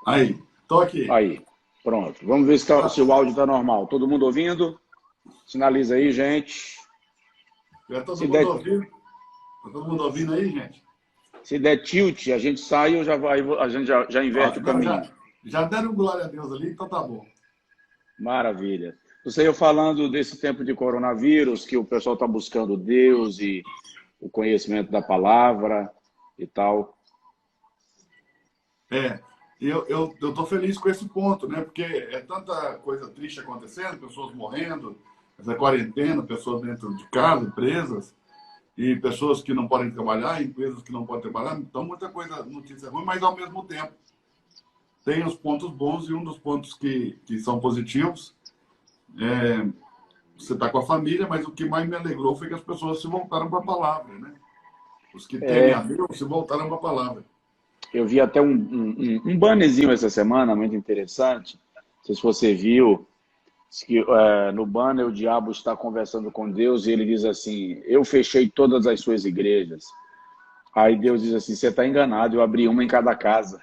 Aí, tô aqui. Aí, pronto. Vamos ver se o áudio está normal. Todo mundo ouvindo? Sinaliza aí, gente. Já todo Se mundo der, ouvindo? Tá todo mundo ouvindo aí, gente? se der tilt, a gente sai ou a gente já Ó, inverte o não, caminho. já deram glória a Deus ali, então tá bom. Maravilha. Você ia falando desse tempo de coronavírus, que o pessoal está buscando Deus e o conhecimento da palavra e tal. É, eu tô feliz com esse ponto, né? Porque é tanta coisa triste acontecendo, pessoas morrendo, essa quarentena, pessoas dentro de casa, presas, e pessoas que não podem trabalhar, empresas que não podem trabalhar. Então, muita coisa, notícia ruim, mas ao mesmo tempo tem os pontos bons e um dos pontos que são positivos é você está com a família, mas o que mais me alegrou foi que as pessoas se voltaram para a palavra, né? Os que temem a É, Deus se voltaram para a palavra. eu vi até um bannerzinho essa semana, muito interessante. Não sei se você viu, que no banner o diabo está conversando com Deus e ele diz assim: eu fechei todas as suas igrejas. Aí Deus diz assim: você está enganado, eu abri uma em cada casa.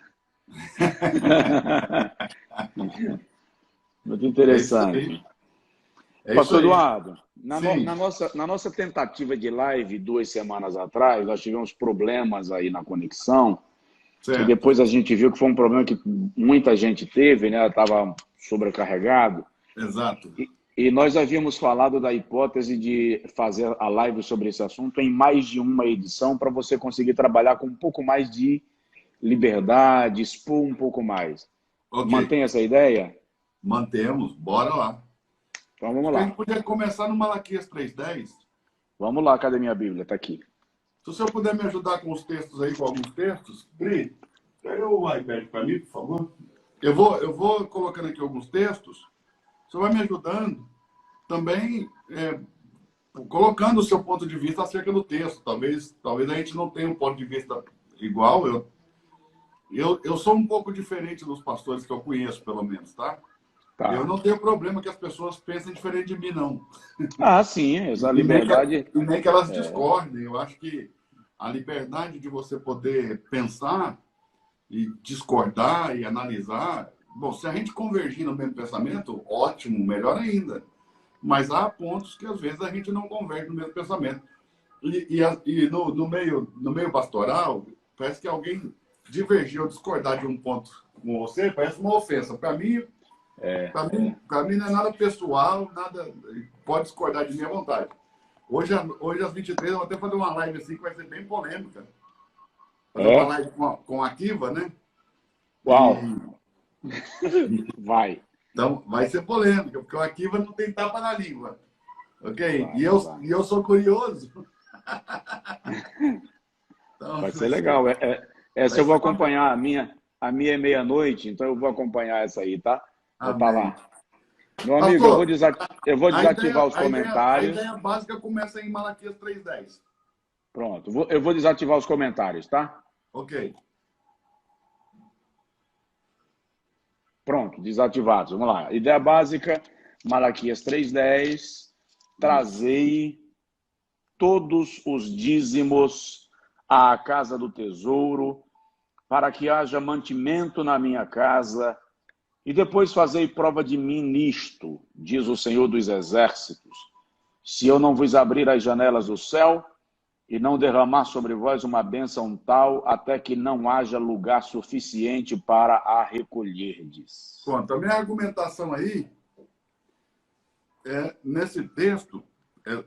Muito É isso aí. interessante. É isso Pastor aí. Eduardo, Sim, na nossa tentativa de live 2 semanas atrás, nós tivemos problemas aí na conexão. E certo. depois a gente viu que foi um problema que muita gente teve, né? Estava sobrecarregado. Exato. E nós havíamos falado da hipótese de fazer a live sobre esse assunto em mais de uma edição para você conseguir trabalhar com um pouco mais de liberdade, expor um pouco mais. Ok. Mantém essa ideia? Mantemos. Bora lá. Então vamos Acho que a gente lá. podia começar no Malaquias 3:10. Se Vamos lá, cadê minha Bíblia? Está aqui. o senhor puder me ajudar com os textos aí, com alguns textos. Pri, pega o iPad para mim, por favor. Eu vou colocando aqui alguns textos. O senhor vai me ajudando também, colocando o seu ponto de vista acerca do texto. Talvez a gente não tenha um ponto de vista igual. Eu sou um pouco diferente dos pastores que eu conheço, pelo menos, tá? Eu Tá. não tenho problema que as pessoas pensem diferente de mim, não. Ah, sim, essa E nem que, liberdade. e nem que elas discordem. Eu acho que a liberdade de você poder pensar e discordar e analisar. Bom, se a gente convergir no mesmo pensamento, ótimo, melhor ainda. Mas há pontos que às vezes a gente não converge no mesmo pensamento. E no meio pastoral, parece que alguém divergir ou discordar de um ponto com você, parece uma ofensa. Para mim não é nada pessoal, nada. Pode discordar de mim à vontade. Hoje às 23 eu vou até fazer uma live assim que vai ser bem polêmica. Fazer uma É? live com a Kiva, né? E, Uau! Vai, então vai ser polêmica, porque o Akiva não tem tapa na língua. Ok? E vai, eu, vai. e eu sou curioso. Então Vai ser legal. Essa vai eu vou ser uma. acompanhar. A minha é meia-noite, então eu vou acompanhar essa aí, tá? Vou estar Amém. lá. Meu amigo, Pastor, eu vou a desativar ideia, os a ideia, a comentários. ideia básica começa em Malaquias 3:10. Pronto, eu vou desativar os comentários, tá? Ok. Pronto, desativados. Vamos lá. Ideia básica, Malaquias 3:10. Isso. Trazei todos os dízimos à casa do tesouro, para que haja mantimento na minha casa, e depois fazei prova de mim nisto, diz o Senhor dos Exércitos, se eu não vos abrir as janelas do céu e não derramar sobre vós uma bênção tal, até que não haja lugar suficiente para a recolherdes. Pronto. A minha argumentação aí, nesse texto,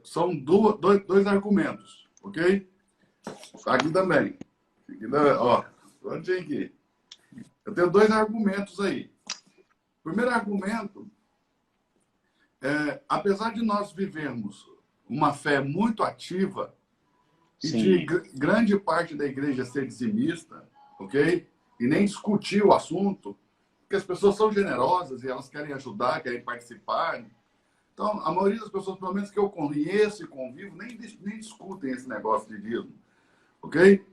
são dois argumentos. Ok? Aqui também. Ó, prontinho aqui. Eu tenho dois argumentos aí. O primeiro argumento apesar de nós vivermos uma fé muito ativa e de Sim, grande parte da igreja ser dizimista, ok? E nem discutir o assunto, porque as pessoas são generosas e elas querem ajudar, querem participar. Então, a maioria das pessoas, pelo menos que eu conheço e convivo, nem discutem esse negócio de dízimo, ok?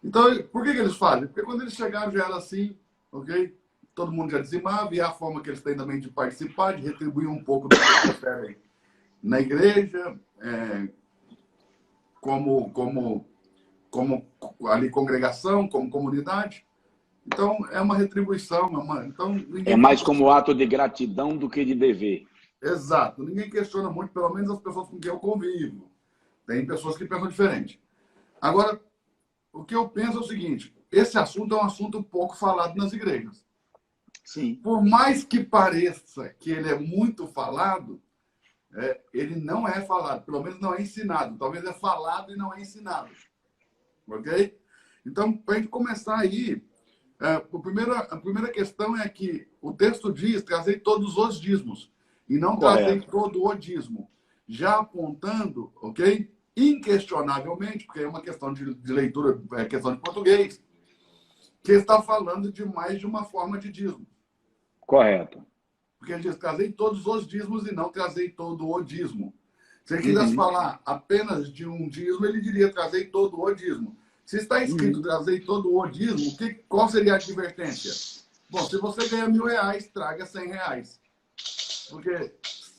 Então, por que eles fazem? Porque quando eles chegaram já era assim, ok? Todo mundo já dizimava, e é a forma que eles têm também de participar, de retribuir um pouco do que eles recebem na igreja, como ali congregação, como comunidade. Então, é uma retribuição. Então, É mais como ato de gratidão do que de dever. Exato. Ninguém questiona muito, pelo menos as pessoas com quem eu convivo. Tem pessoas que pensam diferente. Agora, o que eu penso é o seguinte, esse assunto é um assunto pouco falado nas igrejas. Sim. Por mais que pareça que ele é muito falado, ele não é falado, pelo menos não é ensinado. Talvez é falado e não é ensinado. Ok? Então, para a gente começar aí, a primeira questão é que o texto diz, trazei todos os dízimos, e não trazei todo o dízimo. Já apontando, ok? Inquestionavelmente, porque é uma questão de leitura, é questão de português, que está falando de mais de uma forma de dízimo. Correto. Porque ele diz, trazei todos os dízimos e não trazei todo o dízimo. Se ele quisesse falar apenas de um dízimo, ele diria, trazei todo o dízimo. Se está escrito, trazei todo o dízimo, qual seria a advertência? Bom, se você ganha R$1.000, traga R$100. Porque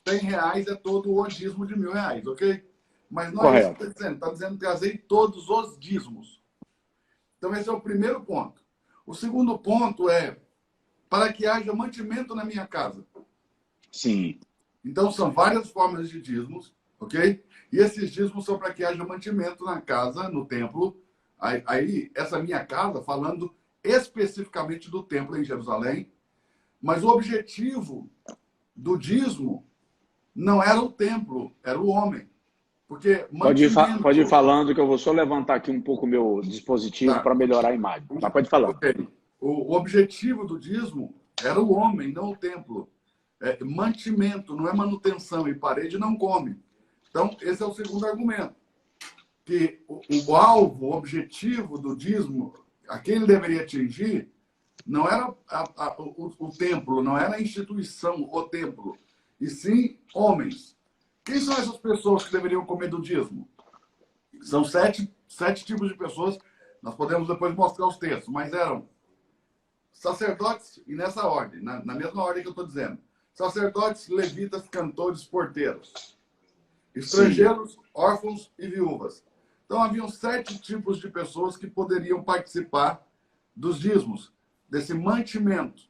R$100 é todo o dízimo de R$1.000, ok? Mas não é isso que está dizendo. Está dizendo, trazei todos os dízimos. Então, esse é o primeiro ponto. O segundo ponto é, para que haja mantimento na minha casa. Sim. Então, são várias formas de dízimos, ok? E esses dízimos são para que haja mantimento na casa, no templo. Aí, essa minha casa, falando especificamente do templo em Jerusalém, mas o objetivo do dízimo não era o templo, era o homem. Porque pode ir falando que eu vou só levantar aqui um pouco o meu dispositivo para melhorar a imagem. Mas pode falar. Okay. O objetivo do dízimo era o homem, não o templo. Mantimento, não é manutenção. E parede não come. Então, esse é o segundo argumento. Que o alvo, o objetivo do dízimo, a quem ele deveria atingir, não era o templo, não era a instituição, o templo, e sim homens. Quem são essas pessoas que deveriam comer do dízimo? São sete tipos de pessoas, nós podemos depois mostrar os textos, mas eram sacerdotes, e nessa ordem, na mesma ordem que eu estou dizendo, sacerdotes, levitas, cantores, porteiros, estrangeiros, órfãos e viúvas. Então, haviam 7 tipos de pessoas que poderiam participar dos dízimos, desse mantimento,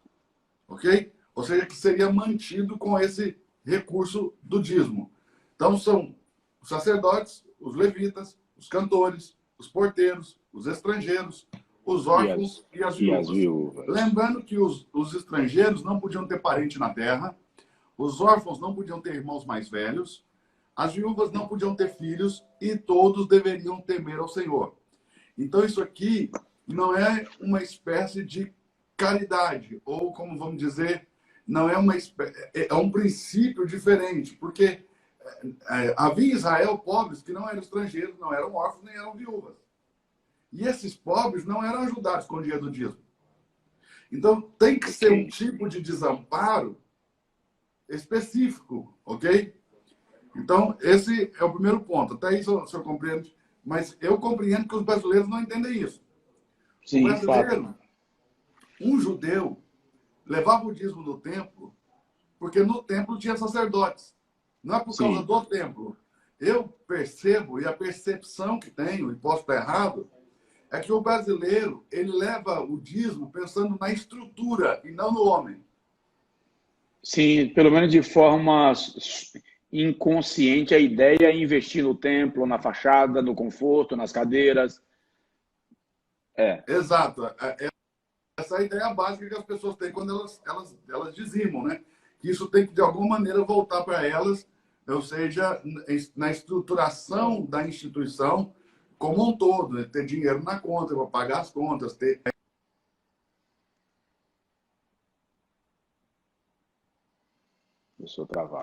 ok? Ou seja, que seria mantido com esse recurso do dízimo. Então, são os sacerdotes, os levitas, os cantores, os porteiros, os estrangeiros, os órfãos e as viúvas. Lembrando que os estrangeiros não podiam ter parente na terra, os órfãos não podiam ter irmãos mais velhos, as viúvas não podiam ter filhos e todos deveriam temer ao Senhor. Então, isso aqui não é uma espécie de caridade, ou como vamos dizer, não é uma espécie, é um princípio diferente, porque havia em Israel pobres que não eram estrangeiros, não eram órfãos, nem eram viúvas. E esses pobres não eram ajudados com o dinheiro do dízimo. Então, tem que ser um tipo de desamparo específico, ok? Então, esse é o primeiro ponto. Até isso o senhor compreende, mas eu compreendo que os brasileiros não entendem isso. Sim, o brasileiro, um judeu, levava o dízimo no templo, porque no templo tinha sacerdotes. Não é por causa do templo. Eu percebo, e a percepção que tenho, e posso estar errado, é que o brasileiro, ele leva o dízimo pensando na estrutura e não no homem. Sim, pelo menos de forma inconsciente, a ideia é investir no templo, na fachada, no conforto, nas cadeiras. Exato. Essa é a ideia básica que as pessoas têm quando elas dizimam, né? Que isso tem que, de alguma maneira, voltar para elas, ou seja, na estruturação da instituição como um todo, né? Ter dinheiro na conta, para pagar as contas, ter...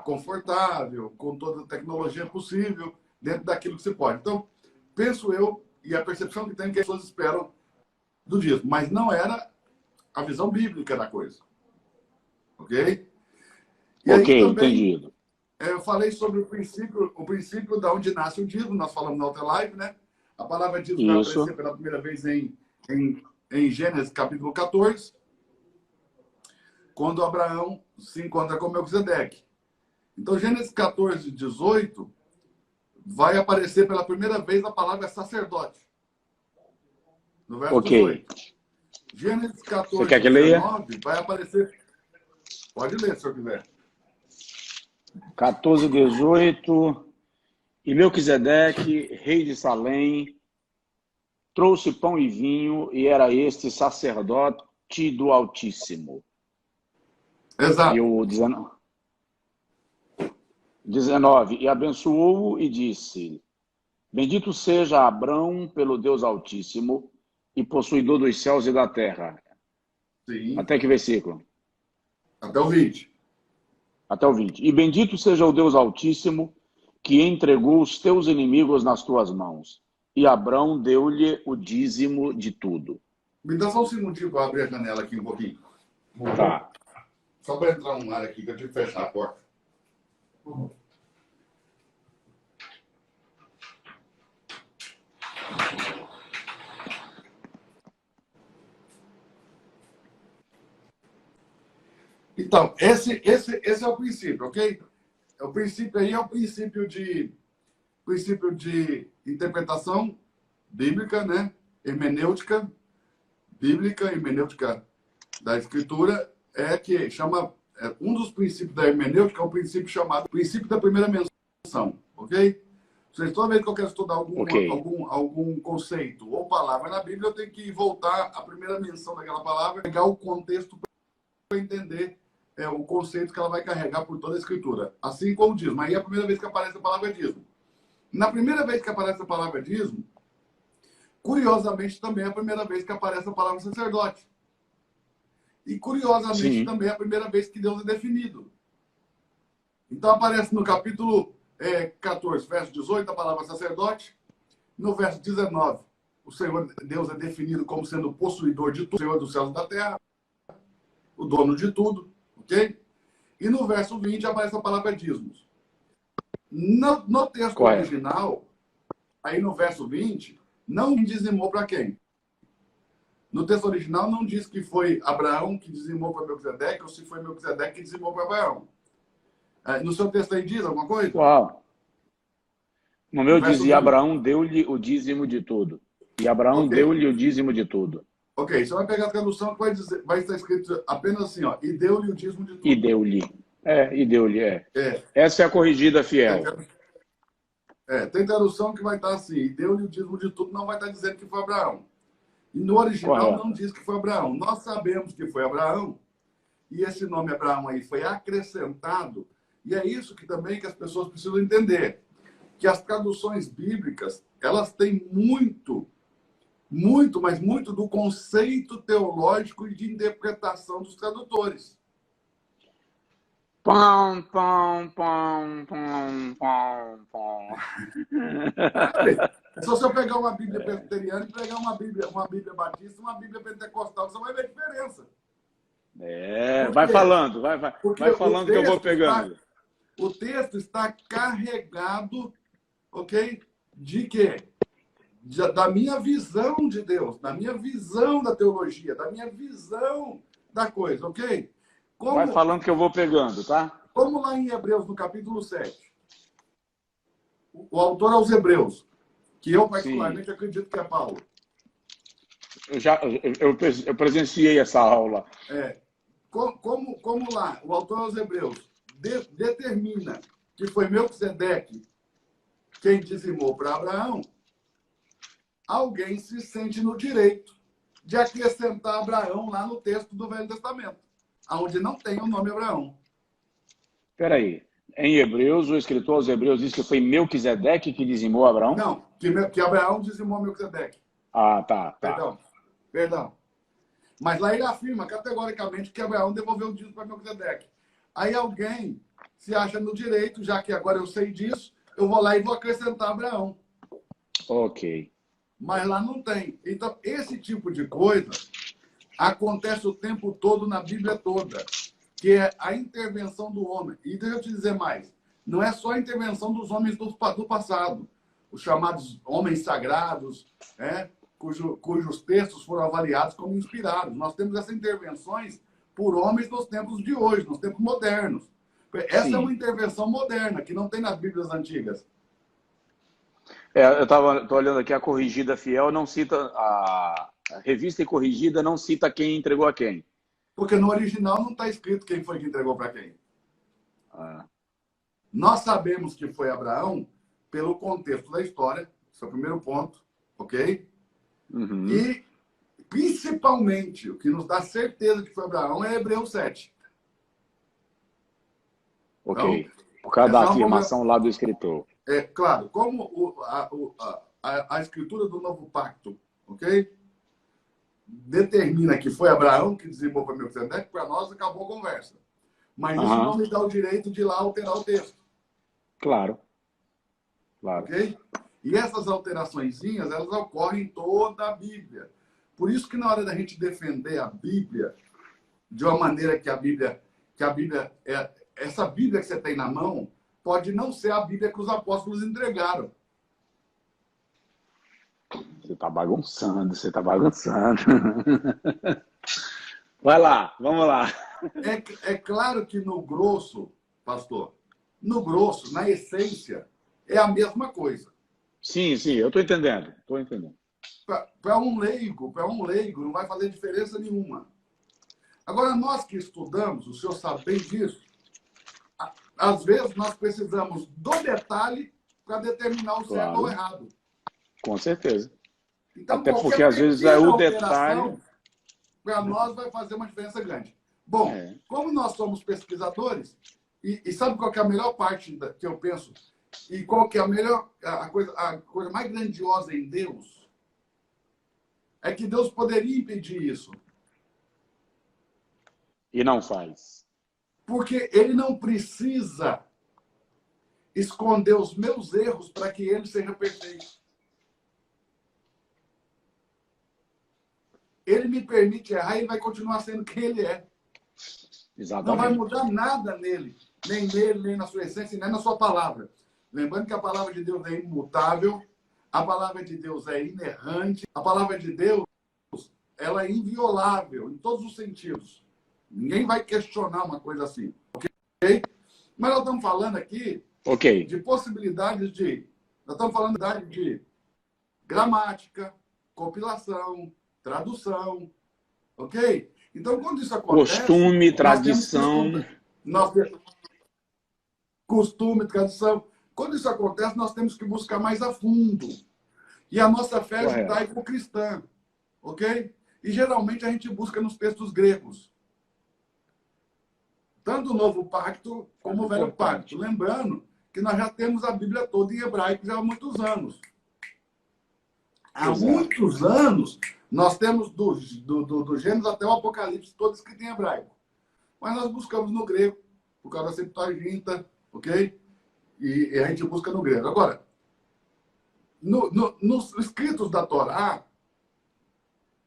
confortável, com toda a tecnologia possível, dentro daquilo que se pode. Então, penso eu, e a percepção que tenho, que as pessoas esperam do dízimo, mas não era a visão bíblica da coisa. Ok? E aí também, entendido. Eu falei sobre o princípio da onde nasce o dízimo, nós falamos na outra live, né? A palavra dízimo vai aparecer pela primeira vez em Gênesis capítulo 14, quando Abraão se encontra com Melquisedeque. Então, Gênesis 14, 18, vai aparecer pela primeira vez a palavra sacerdote. No verso 18. Gênesis Você 14, quer que leia? 19, vai aparecer. Pode ler, se eu quiser. 14, 18. E Melquisedeque, rei de Salém, trouxe pão e vinho, e era este sacerdote do Altíssimo. Exato. E o 19, e abençoou-o e disse: Bendito seja Abrão pelo Deus Altíssimo e possuidor dos céus e da terra. Sim. Até que versículo? Até o 20. Até o 20. E bendito seja o Deus Altíssimo que entregou os teus inimigos nas tuas mãos. E Abrão deu-lhe o dízimo de tudo. Me dá só um segundinho para abrir a janela aqui um pouquinho. Tá. Só para entrar um ar aqui, que eu tive que fechar a porta. Então, esse é o princípio, ok? O princípio aí é o princípio de interpretação bíblica, né? Hermenêutica bíblica, hermenêutica da escritura, que chama um dos princípios da hermenêutica é um princípio chamado princípio da primeira menção, ok? Vocês, toda vez que eu quero estudar algum conceito ou palavra na Bíblia, eu tenho que voltar à primeira menção daquela palavra, pegar o contexto para entender o conceito que ela vai carregar por toda a escritura. Assim como diz, mas aí é a primeira vez que aparece a palavra dízimo. Na primeira vez que aparece a palavra dízimo, curiosamente também é a primeira vez que aparece a palavra sacerdote. E curiosamente Sim. também é a primeira vez que Deus é definido. Então aparece no capítulo 14, verso 18, a palavra sacerdote. No verso 19, o Senhor Deus é definido como sendo o possuidor de tudo, o Senhor dos céus e da terra, o dono de tudo, ok? E no verso 20 aparece a palavra dízimos. No texto original, aí no verso 20, não dizimou para quem? No texto original não diz que foi Abraão que dizimou para Melquisedeque ou se foi Melquisedeque que dizimou para Abraão. No seu texto aí diz alguma coisa? Uau. No meu diz, e 20. Abraão deu-lhe o dízimo de tudo. E Abraão deu-lhe o dízimo de tudo. Ok, você vai pegar a tradução que vai estar escrito apenas assim, ó, e deu-lhe o dízimo de tudo. E deu-lhe. E deu-lhe, Essa é a corrigida fiel. Tem tradução que vai estar assim, e deu-lhe o dízimo de tudo, não vai estar dizendo que foi Abraão. E no original não diz que foi Abraão. Nós sabemos que foi Abraão, e esse nome Abraão aí foi acrescentado, e é isso que também que as pessoas precisam entender, que as traduções bíblicas, elas têm muito, mas muito do conceito teológico e de interpretação dos tradutores. Pão, pão, pão, pão, pão, pão. Se você pegar uma Bíblia presbiteriana e pegar uma Bíblia batista, uma Bíblia pentecostal, você vai ver a diferença. Vai falando, vai falando que eu vou pegando. O texto está carregado, ok? De quê? Da minha visão de Deus, da minha visão da teologia, da minha visão da coisa, ok? Vai falando que eu vou pegando, tá? Como lá em Hebreus, no capítulo 7, o autor aos Hebreus, que eu particularmente acredito que é Paulo. Eu presenciei essa aula. Como lá, o autor aos Hebreus determina que foi Melquisedeque quem dizimou para Abraão, alguém se sente no direito de acrescentar Abraão lá no texto do Velho Testamento, onde não tem o nome Abraão. Espera aí. Em Hebreus, o escritor aos Hebreus diz que foi Melquisedeque que dizimou Abraão? Não, que Abraão dizimou Melquisedeque. Tá. Perdão. Mas lá ele afirma categoricamente que Abraão devolveu o dízimo para Melquisedeque. Aí alguém se acha no direito, já que agora eu sei disso, eu vou lá e vou acrescentar Abraão. Ok. Mas lá não tem. Então, esse tipo de coisa acontece o tempo todo na Bíblia toda, que é a intervenção do homem. E deixa eu te dizer mais, não é só a intervenção dos homens do passado, os chamados homens sagrados, cujos textos foram avaliados como inspirados. Nós temos essas intervenções por homens nos tempos de hoje, nos tempos modernos. Essa é uma intervenção moderna, que não tem nas Bíblias antigas. Eu tô olhando aqui, a corrigida fiel não cita Revista e Corrigida não cita quem entregou a quem. Porque no original não está escrito quem foi que entregou para quem. Ah. Nós sabemos que foi Abraão pelo contexto da história, esse é o primeiro ponto, ok? Uhum. E, principalmente, o que nos dá certeza que foi Abraão é Hebreus 7. Ok. Então, Por causa da essa é uma afirmação lá do escritor. É claro, como a escritura do novo pacto, ok? Determina que foi Abraão que dizimou para Melquisedeque, para nós acabou a conversa. Mas isso não me dá o direito de ir lá alterar o texto. Claro. Claro. Ok? E essas alteraçõezinhas, elas ocorrem em toda a Bíblia. Por isso que na hora da gente defender a Bíblia, de uma maneira que a Bíblia essa Bíblia que você tem na mão, pode não ser a Bíblia que os apóstolos entregaram. Você está bagunçando, você está bagunçando. Vai lá, vamos lá. É claro que no grosso, pastor, no grosso, na essência, é a mesma coisa. Sim, eu estou entendendo. Estou entendendo. Para um leigo, não vai fazer diferença nenhuma. Agora, nós que estudamos, o senhor sabe bem disso, às vezes nós precisamos do detalhe para determinar o certo ou errado. Com certeza. Então, até porque às vezes é o detalhe. Para nós vai fazer uma diferença grande. Bom, como nós somos pesquisadores, e sabe qual que é a melhor parte que eu penso? E qual que é a coisa mais grandiosa em Deus? É que Deus poderia impedir isso. E não faz. Porque ele não precisa esconder os meus erros para que ele seja perfeito. Ele me permite errar e ele vai continuar sendo quem ele é. Exatamente. Não vai mudar nada nele, nem na sua essência, nem na sua palavra. Lembrando que a palavra de Deus é imutável, a palavra de Deus é inerrante, a palavra de Deus ela é inviolável em todos os sentidos. Ninguém vai questionar uma coisa assim, ok? Mas nós estamos falando aqui de possibilidades de... Nós estamos falando de gramática, compilação, tradução, ok? Então, quando isso acontece... Costume, tradição... Costume, tradição. Quando isso acontece, nós temos que buscar mais a fundo. E a nossa fé é judaico-cristã, ok? E geralmente a gente busca nos textos gregos. Tanto o Novo Pacto como o Velho Pacto. Lembrando que nós já temos a Bíblia toda em hebraico já há muitos anos. Há muitos anos, nós temos do Gênesis até o Apocalipse, todo escrito em hebraico. Mas nós buscamos no grego, por causa da Septuaginta, ok? E a gente busca no grego. Agora, nos escritos da Torá,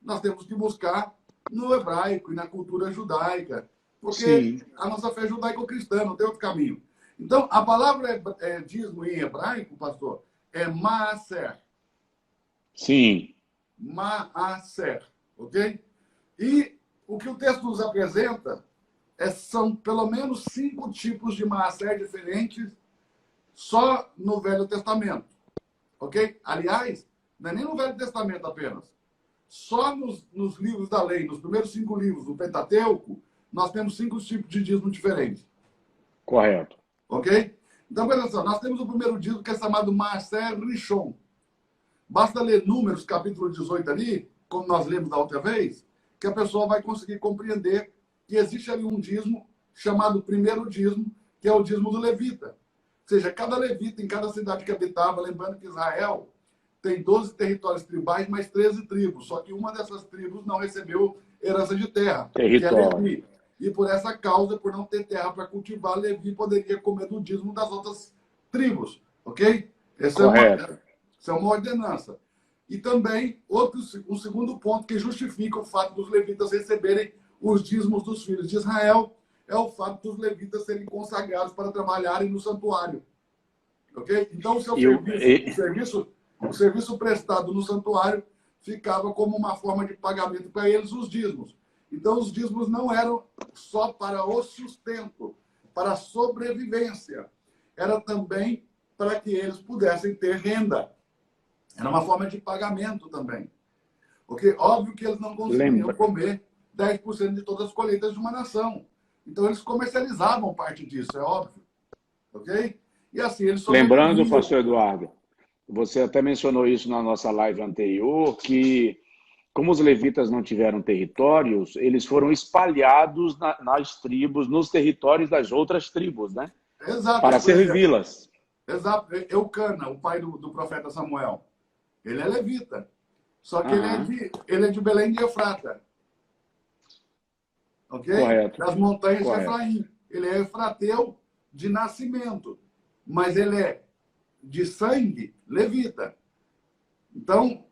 nós temos que buscar no hebraico e na cultura judaica. Porque a nossa fé é judaico-cristã, não tem outro caminho. Então, a palavra dízimo em hebraico, pastor, é maaser. Sim. Maaser, ok? E o que o texto nos apresenta são pelo menos 5 tipos de maaser diferentes só no Velho Testamento, ok? Aliás, não é nem no Velho Testamento apenas. Só nos livros da lei, nos primeiros 5 livros do Pentateuco, nós temos 5 tipos de dízimo diferentes. Correto. Ok? Então, presta atenção, nós temos o primeiro dízimo que é chamado Maaser Rishon. Basta ler Números, capítulo 18 ali, como nós lemos da outra vez, que a pessoa vai conseguir compreender que existe ali um dízimo chamado primeiro dízimo, que é o dízimo do levita. Ou seja, cada levita em cada cidade que habitava, lembrando que Israel tem 12 territórios tribais, mais 13 tribos. Só que uma dessas tribos não recebeu herança de terra, que é Levi. E por essa causa, por não ter terra para cultivar, Levi poderia comer do dízimo das outras tribos. Ok? Essa é uma ordenança. E também, um segundo ponto que justifica o fato dos levitas receberem os dízimos dos filhos de Israel é o fato dos levitas serem consagrados para trabalharem no santuário. Ok? Então, o serviço prestado no santuário ficava como uma forma de pagamento para eles, os dízimos. Então, os dízimos não eram só para o sustento, para a sobrevivência. Era também para que eles pudessem ter renda. Era uma forma de pagamento também. Ok? Óbvio que eles não conseguiam Lembra. comer 10% de todas as colheitas de uma nação. Então, eles comercializavam parte disso, é óbvio. Ok? E assim, eles Lembrando, sobreviviam. pastor Eduardo, você até mencionou isso na nossa live anterior, que como os levitas não tiveram territórios, eles foram espalhados nas tribos, nos territórios das outras tribos, né? Exato, Para por exemplo. servi-las. Exato. Eucana, o pai do profeta Samuel, ele é levita. Só que Aham, ele é de Belém de Efrata. Ok? correto, Das montanhas de correto. Efraim. Ele é efrateu de nascimento. Mas ele é de sangue levita. Então,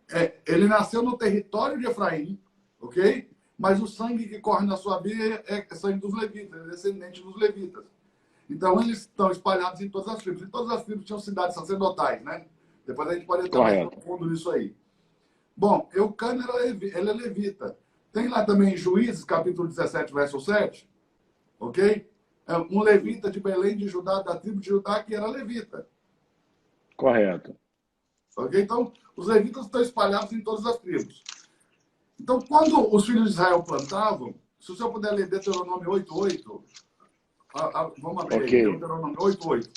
ele nasceu no território de Efraim, ok? Mas o sangue que corre na sua vida é sangue dos levitas, é descendente dos levitas. Então, eles estão espalhados em todas as tribos. E todas as tribos tinham cidades sacerdotais, né? Depois a gente pode entrar mais Correto. profundo nisso aí. Bom, Eucana, ele é levita. Tem lá também Juízes, capítulo 17, verso 7, ok? Um levita de Belém de Judá, da tribo de Judá, que era levita. Correto. Ok? Então, os levitas estão espalhados em todas as tribos. Então, quando os filhos de Israel plantavam, se o senhor puder ler Deuteronômio 8:8, vamos abrir Ok. aí, Deuteronômio 8:8.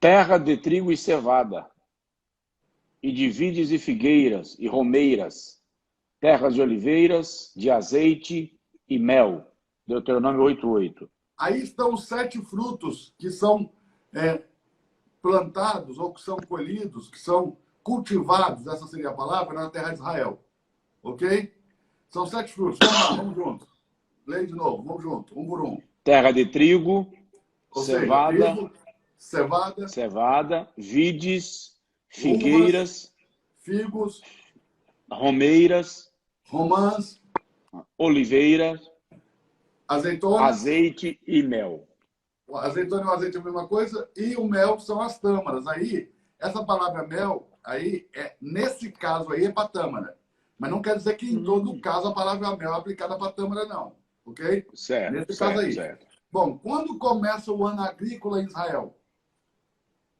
Terra de trigo e cevada, e de vides e figueiras e romeiras, terras de oliveiras, de azeite e mel. Deuteronômio 8:8. Aí estão os 7 frutos que são plantados ou que são colhidos, que são cultivados, essa seria a palavra, na terra de Israel. Ok? São 7 frutos. Vamos lá, vamos junto. Leia de novo, vamos junto, um por um. Terra de trigo, Ou seja, cevada, trigo, cevada, vides, uvas, figueiras, figos, romeiras, romãs, oliveiras, azeitonas. azeite e mel. O azeitona e o azeite é a mesma coisa. E o mel são as tâmaras. Aí, essa palavra mel, aí, nesse caso aí, é para tâmara. Mas não quer dizer que em todo caso a palavra mel é aplicada para tâmara, não. Ok? Certo, Nesse caso certo, aí. certo. Bom, quando começa o ano agrícola em Israel?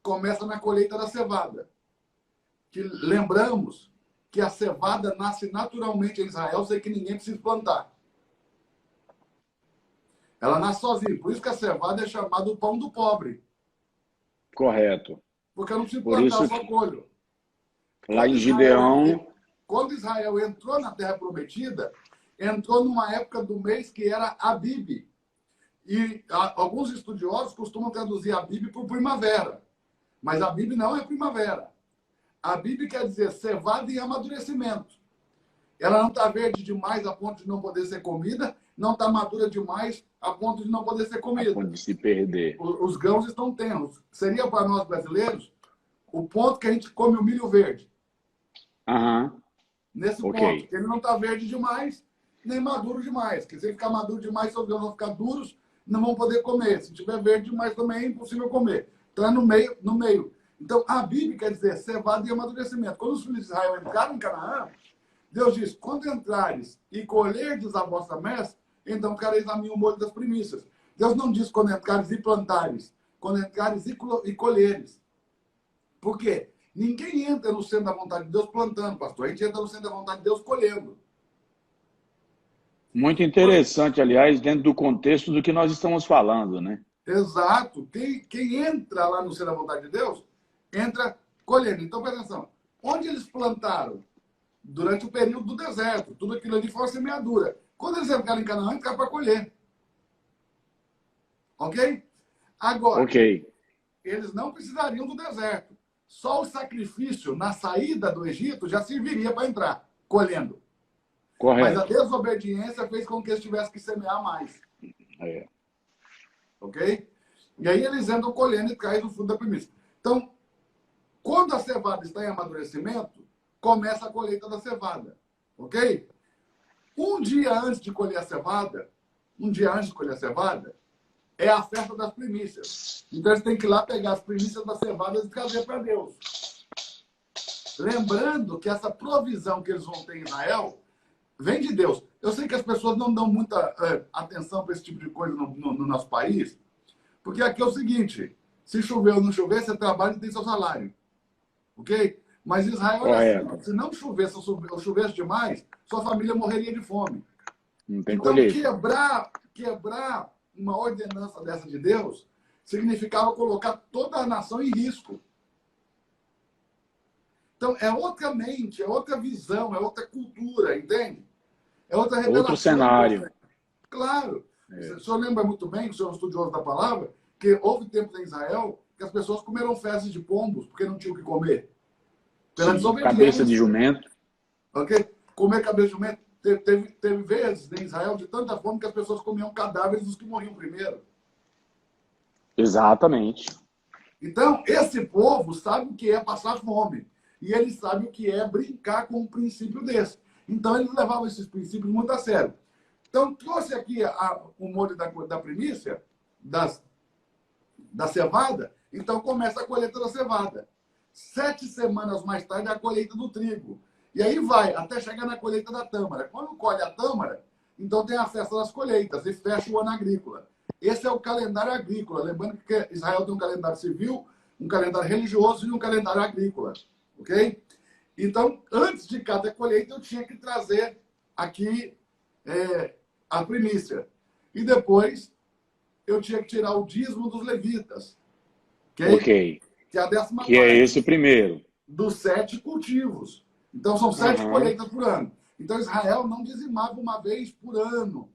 Começa na colheita da cevada. Que lembramos que a cevada nasce naturalmente em Israel, sem que ninguém precise plantar. Ela nasce sozinha. Por isso que a cevada é chamada o pão do pobre. Correto. Porque eu não preciso Por plantar, eu isso só que colho. lá em Gideão, Quando Israel entrou na Terra Prometida, entrou numa época do mês que era Abib. E alguns estudiosos costumam traduzir Abib por primavera. Mas Abib não é primavera. Abib quer dizer cevada em amadurecimento. Ela não está verde demais a ponto de não poder ser comida, não está madura demais a ponto de não poder ser a comida. ponto de se perder. Os grãos estão tenros. Seria para nós brasileiros o ponto que a gente come o milho verde. Aham. Nesse Ok. ponto. Ele não está verde demais, nem maduro demais. Porque se ele ficar maduro demais, seus grãos vão ficar duros, não vão poder comer. Se tiver verde demais também é impossível comer. Então é no meio, no meio. Então a Bíblia quer dizer cevada e amadurecimento. Quando os filhos de Israel entraram em Canaã, Deus diz: quando entrares e colherdes a vossa messe, então ficareis a mim o molho das primícias. Deus não diz quando entrares e plantares, quando entrares e colheres. Por quê? Ninguém entra no centro da vontade de Deus plantando, pastor. A gente entra no centro da vontade de Deus colhendo. Muito interessante, aliás, dentro do contexto do que nós estamos falando, né? Exato. Quem entra lá no centro da vontade de Deus, entra colhendo. Então, presta atenção. Onde eles plantaram? Durante o período do deserto. Tudo aquilo ali foi uma semeadura. Quando eles entraram em Canaã, entraram para colher. Ok? Agora, Ok. eles não precisariam do deserto. Só o sacrifício na saída do Egito já serviria para entrar, colhendo. Mas a Correto. desobediência fez com que eles tivessem que semear mais. É. Ok? E aí eles entram colhendo e caem no fundo da primícia. Então, quando a cevada está em amadurecimento, começa a colheita da cevada. Ok? Um dia antes de colher a cevada, é a festa das primícias. Então eles têm que ir lá pegar as primícias das cevadas e trazer para Deus. Lembrando que essa provisão que eles vão ter em Israel vem de Deus. Eu sei que as pessoas não dão muita atenção para esse tipo de coisa no nosso país, porque aqui é o seguinte: se chover ou não chover, você trabalha e tem seu salário. ok? Mas Israel era assim, ó, Correto. se não chovesse ou chovesse demais, sua família morreria de fome. Não tem Então, colheita. quebrar uma ordenança dessa de Deus significava colocar toda a nação em risco. Então, é outra mente, é outra visão, é outra cultura, entende? É outra Outro revelação de Deus. cenário. Claro. É. O senhor lembra muito bem, o senhor é um estudioso da palavra, que houve tempos em Israel que as pessoas comeram fezes de pombos porque não tinham o que comer. Pela Sim, cabeça de desobediência. jumento. Ok? Comer cabeça de jumento. Teve vezes em Israel de tanta fome que as pessoas comiam cadáveres dos que morriam primeiro. Exatamente. Então, esse povo sabe o que é passar fome. E eles sabem o que é brincar com um princípio desse. Então, eles levavam esses princípios muito a sério. Então, trouxe aqui o molho da primícia, da cevada. Então, começa a colheita da cevada. 7 semanas mais tarde, a colheita do trigo. E aí vai, até chegar na colheita da tâmara. Quando colhe a tâmara, então tem a festa das colheitas e fecha o ano agrícola. Esse é o calendário agrícola. Lembrando que Israel tem um calendário civil, um calendário religioso e um calendário agrícola. Ok? Então, antes de cada colheita, eu tinha que trazer aqui a primícia. E depois, eu tinha que tirar o dízimo dos levitas. Ok. Que é a 10ª Que é esse parte primeiro. dos 7 cultivos. Então, são 7 colheitas por ano. Então, Israel não dizimava uma vez por ano,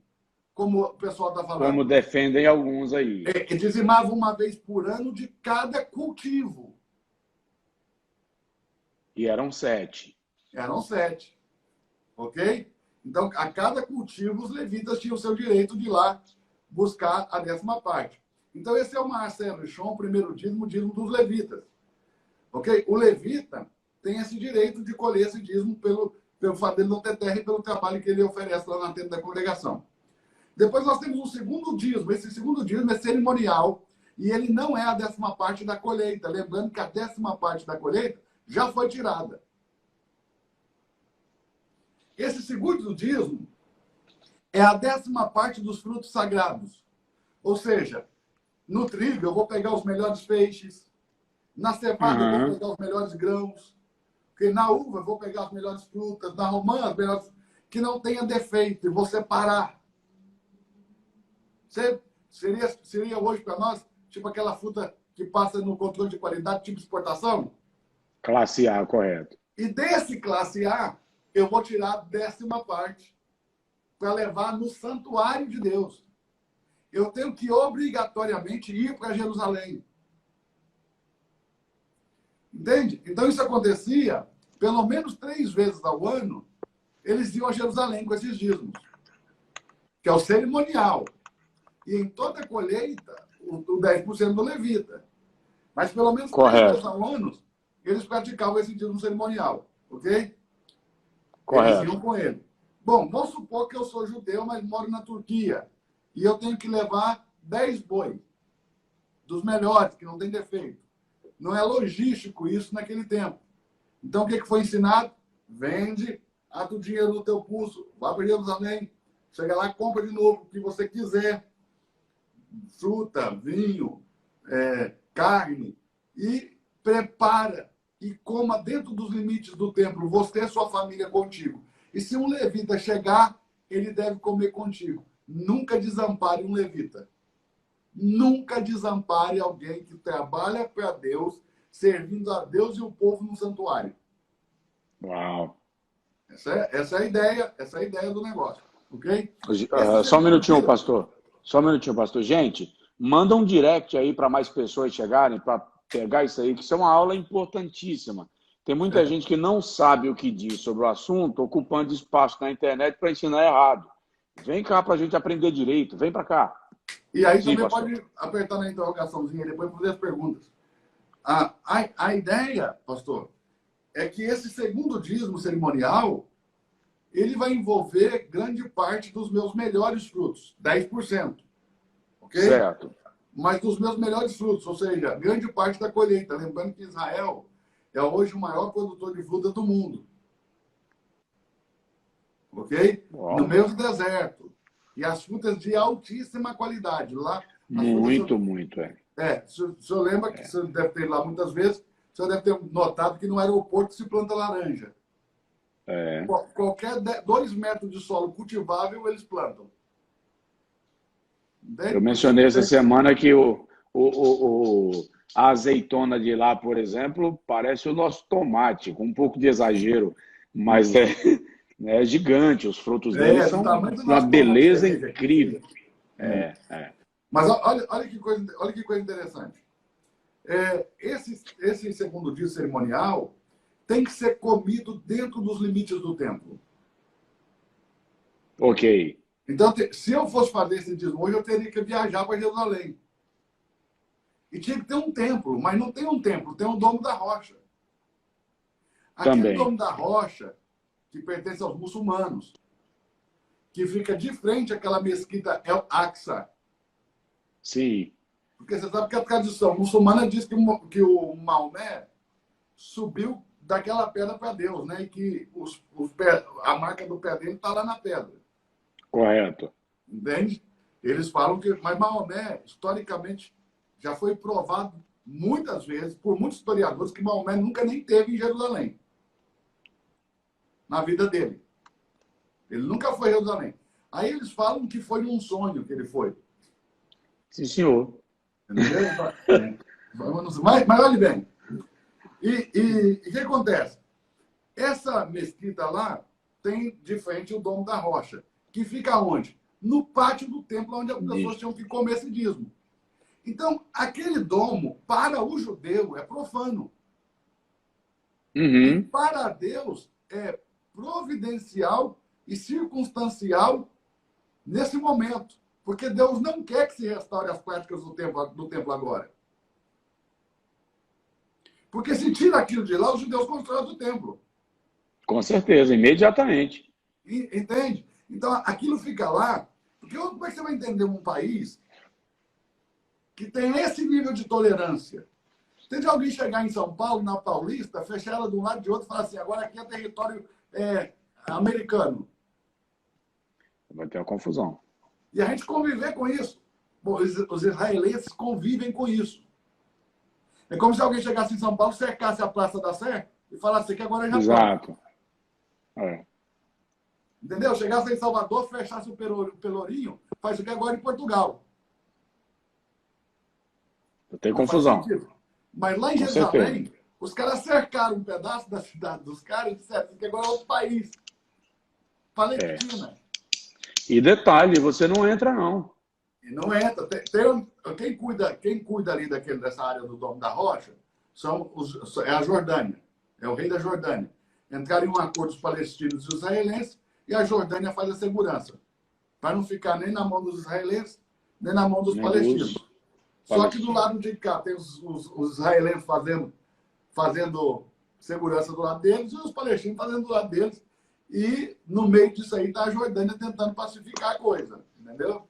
como o pessoal está falando. Como defendem alguns aí. Dizimava uma vez por ano de cada cultivo. E eram 7. Eram 7. Ok? Então, a cada cultivo, os levitas tinham o seu direito de ir lá buscar a 10ª parte. Então, esse é o Maaser Rishon, o primeiro dízimo, o dízimo dos levitas. Ok? O levita tem esse direito de colher esse dízimo pelo fato dele não ter terra e pelo trabalho que ele oferece lá na tenda da congregação. Depois nós temos um segundo dízimo. Esse segundo dízimo é cerimonial e ele não é a 10ª parte da colheita. Lembrando que a 10ª parte da colheita já foi tirada. Esse segundo dízimo é a 10ª parte dos frutos sagrados. Ou seja, no trigo eu vou pegar os melhores feixes, na cevada eu vou pegar os melhores grãos, porque na uva eu vou pegar as melhores frutas, na romã as melhores, que não tenha defeito, e vou separar. Seria hoje para nós, tipo aquela fruta que passa no controle de qualidade, tipo exportação? Classe A, correto. E desse classe A, eu vou tirar a 10ª parte para levar no santuário de Deus. Eu tenho que obrigatoriamente ir para Jerusalém. Entende? Então isso acontecia pelo menos 3 vezes ao ano. Eles iam a Jerusalém com esses dízimos, que é o cerimonial. E em toda colheita, o 10% do levita. Mas pelo menos 3 vezes ao ano, eles praticavam esse dízimo cerimonial. Ok? Correto. Eles iam com ele. Bom, vamos supor que eu sou judeu, mas moro na Turquia. E eu tenho que levar 10 bois. Dos melhores, que não tem defeito. Não é logístico isso naquele tempo. Então, o que foi ensinado? Vende, ata o dinheiro no teu pulso, vá para Jerusalém, chega lá, compra de novo o que você quiser. Fruta, vinho, carne. E prepara e coma dentro dos limites do templo, você e sua família contigo. E se um levita chegar, ele deve comer contigo. Nunca desampare um levita. Nunca desampare alguém que trabalha para Deus, servindo a Deus e o povo no santuário. Uau. Essa é a ideia do negócio, ok? Só um minutinho, pastor. Só um minutinho, pastor. Gente, manda um direct aí para mais pessoas chegarem, para pegar isso aí, que isso é uma aula importantíssima. Tem muita gente que não sabe o que diz sobre o assunto, ocupando espaço na internet para ensinar errado. Vem cá para a gente aprender direito. Vem para cá. E aí Sim, também pastor. pode apertar na interrogaçãozinha e depois fazer as perguntas. A ideia, pastor, é que esse segundo dízimo cerimonial, ele vai envolver grande parte dos meus melhores frutos, 10%. Ok? Certo. Mas dos meus melhores frutos, ou seja, grande parte da colheita. Lembrando que Israel é hoje o maior produtor de fruta do mundo. Ok? Uau. No meio do deserto. E as frutas de altíssima qualidade. Lá, Muito. o senhor lembra que você deve ter lá muitas vezes, você deve ter notado que no aeroporto se planta laranja. É. Qualquer 2 metros de solo cultivável, eles plantam. Eu mencionei essa semana que a azeitona de lá, por exemplo, parece o nosso tomate, com um pouco de exagero, mas é gigante. Os frutos deles do são tamanho do uma nosso pulmão de beleza cerveja aqui. incrível. Mas olha que coisa interessante. Esse segundo dia cerimonial tem que ser comido dentro dos limites do templo. Ok. Então, se eu fosse fazer esse dízimo hoje, eu teria que viajar para Jerusalém. E tinha que ter um templo, mas não tem um templo, tem um Domo da Rocha. Aquele Também. Domo da Rocha, que pertence aos muçulmanos, que fica de frente àquela mesquita El Aqsa. Sim. Porque você sabe que a tradição muçulmana diz que o Maomé subiu daquela pedra para Deus, né? E que a marca do pé dele está lá na pedra. Correto. Entende? Eles falam que... Mas Maomé, historicamente, já foi provado muitas vezes, por muitos historiadores, que Maomé nunca nem teve em Jerusalém. Na vida dele. Ele nunca foi em Jerusalém. Aí eles falam que foi num sonho que ele foi. Sim, senhor. Entendeu? Mas olhe bem. E o que acontece? Essa mesquita lá tem de frente o Domo da Rocha, que fica onde? No pátio do templo, onde as pessoas tinham que comer esse dízimo. Então, aquele domo, para o judeu, é profano. E para Deus, é providencial e circunstancial nesse momento. Porque Deus não quer que se restaure as práticas do templo agora. Porque se tira aquilo de lá, os judeus constroem outro templo. Com certeza, imediatamente. Entende? Então, aquilo fica lá. Porque como é que você vai entender um país que tem esse nível de tolerância? Tem de alguém chegar em São Paulo, na Paulista, fechar ela de um lado e de outro e falar assim, agora aqui é território americano. Vai ter uma confusão. E a gente conviver com isso. Bom, os israelenses convivem com isso. É como se alguém chegasse em São Paulo, cercasse a Praça da Sé e falasse que agora já Exato. Entendeu? Chegasse em Salvador, fechasse o Pelourinho, faz o que agora em Portugal. Tem confusão. Mas lá em Jerusalém, os caras cercaram um pedaço da cidade dos caras e disseram que agora é outro país. Palestina. E detalhe, você não entra, não. E não entra. Quem cuida ali dessa área do Domo da Rocha é a Jordânia. É o rei da Jordânia. Entraram em um acordo os palestinos e os israelenses e a Jordânia faz a segurança. Para não ficar nem na mão dos israelenses, nem na mão dos palestinos. Só que do lado de cá tem os israelenses fazendo segurança do lado deles e os palestinos fazendo do lado deles. E no meio disso aí está a Jordânia tentando pacificar a coisa. Entendeu?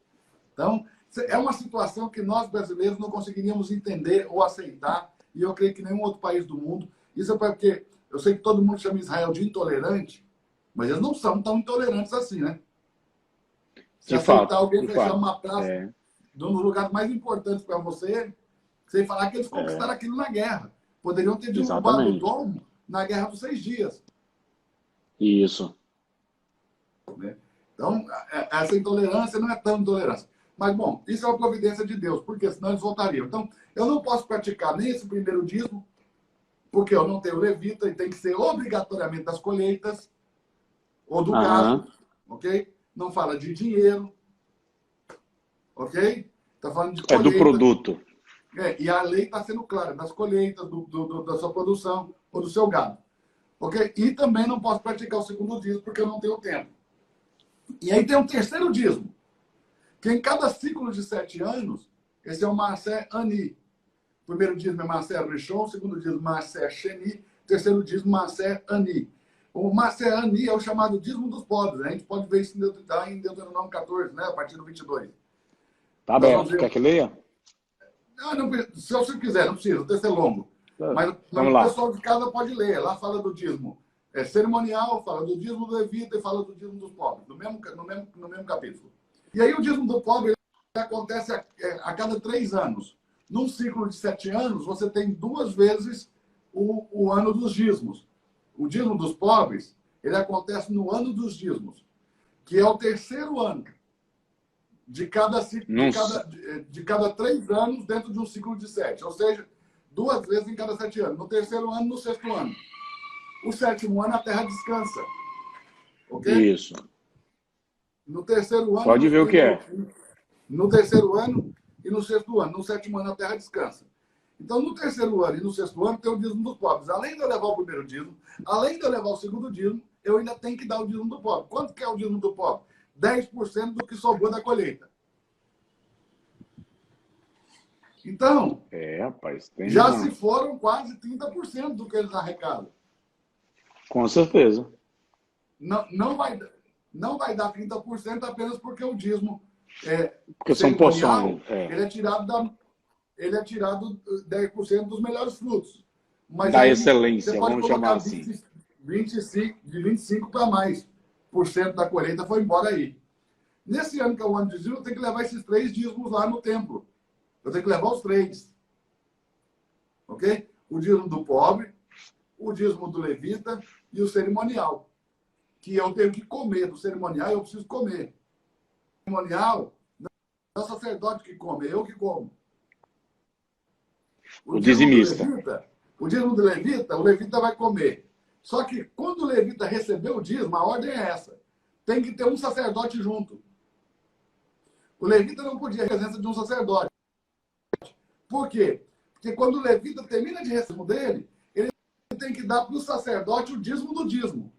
Então, é uma situação que nós brasileiros não conseguiríamos entender ou aceitar. E eu creio que nenhum outro país do mundo. Isso é porque eu sei que todo mundo chama Israel de intolerante, mas eles não são tão intolerantes assim, né? Se aceitar alguém fechar uma praça de um dos lugares mais importantes para você, sem falar que eles conquistaram aquilo na guerra. Poderiam ter derrubado o domo na Guerra dos 6 Dias. Isso. Então, essa intolerância não é tão intolerância. Mas, bom, isso é uma providência de Deus, porque senão eles voltariam. Então, eu não posso praticar nem esse primeiro dízimo, porque eu não tenho levita e tem que ser obrigatoriamente das colheitas ou do gado, ok? Não fala de dinheiro, ok? Está falando de colheita. É do produto. E a lei está sendo clara, das colheitas, da sua produção ou do seu gado. Ok? E também não posso praticar o segundo dízimo porque eu não tenho tempo. E aí tem um terceiro dízimo, que em cada ciclo de 7 anos, esse é o Maaser Ani. O primeiro dízimo é Maaser Rishon, o segundo dízimo Maaser Sheni, o terceiro dízimo Maaser Ani. O Maaser Ani é o chamado dízimo dos pobres. A gente pode ver isso em Deuteronômio 14, né? A partir do 22. Tá aberto. Quer que leia? Não, se você quiser, não precisa, o texto é longo. Mas o pessoal de casa pode ler. Lá fala do dízimo cerimonial, fala do dízimo do levita e fala do dízimo dos pobres, no mesmo capítulo. E aí o dízimo do pobre acontece a cada 3 anos. Num ciclo de 7 anos, você tem 2 vezes o ano dos dízimos. O dízimo dos pobres, ele acontece no ano dos dízimos, que é o terceiro ano de cada 3 anos dentro de um ciclo de 7. Ou seja, 2 vezes em cada 7 anos. No terceiro ano, no sexto ano. O sétimo ano, a terra descansa. Ok? Isso. No terceiro ano... Pode ver o que é. No terceiro ano e no sexto ano. No sétimo ano, a terra descansa. Então, no terceiro ano e no sexto ano, tem o dízimo dos pobres. Além de eu levar o primeiro dízimo, além de eu levar o segundo dízimo, eu ainda tenho que dar o dízimo do pobre. Quanto que é o dízimo do pobre? 10% do que sobrou da colheita. Então, rapaz, já se foram quase 30% do que eles arrecadam. Com certeza. Não vai dar 30% apenas porque o dízimo porque são porções. Ele é tirado 10% dos melhores frutos. Mas da aí, excelência, você pode vamos colocar chamar assim. 25 para mais por cento da colheita foi embora aí. Nesse ano que é o ano de dízimo, eu tenho que levar esses 3 dízimos lá no templo. Eu tenho que levar os 3. Ok? O dízimo do pobre, o dízimo do levita e o cerimonial. Que eu tenho que comer. Do cerimonial eu preciso comer. O cerimonial não é o sacerdote que come, é eu que como. O dizimista. O dízimo do levita, o levita vai comer. Só que quando o levita recebeu o dízimo, a ordem é essa. Tem que ter um sacerdote junto. O levita não podia ter a presença de um sacerdote. Por quê? Porque quando o levita termina de receber o dele, ele tem que dar para o sacerdote o dízimo do dízimo.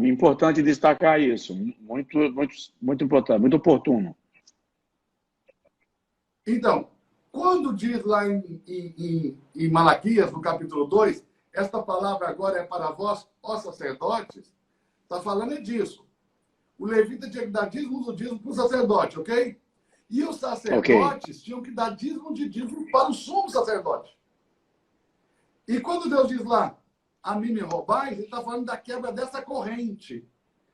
Importante destacar isso. Muito importante, muito oportuno. Então, quando diz lá em Malaquias, no capítulo 2, esta palavra agora é para vós, ó sacerdotes, está falando disso. O levita tinha que dar dízimo do dízimo para o sacerdote, ok? E os sacerdotes tinham que dar dízimo de dízimo para o sumo sacerdote. E quando Deus diz lá, a mim me roubais, ele está falando da quebra dessa corrente.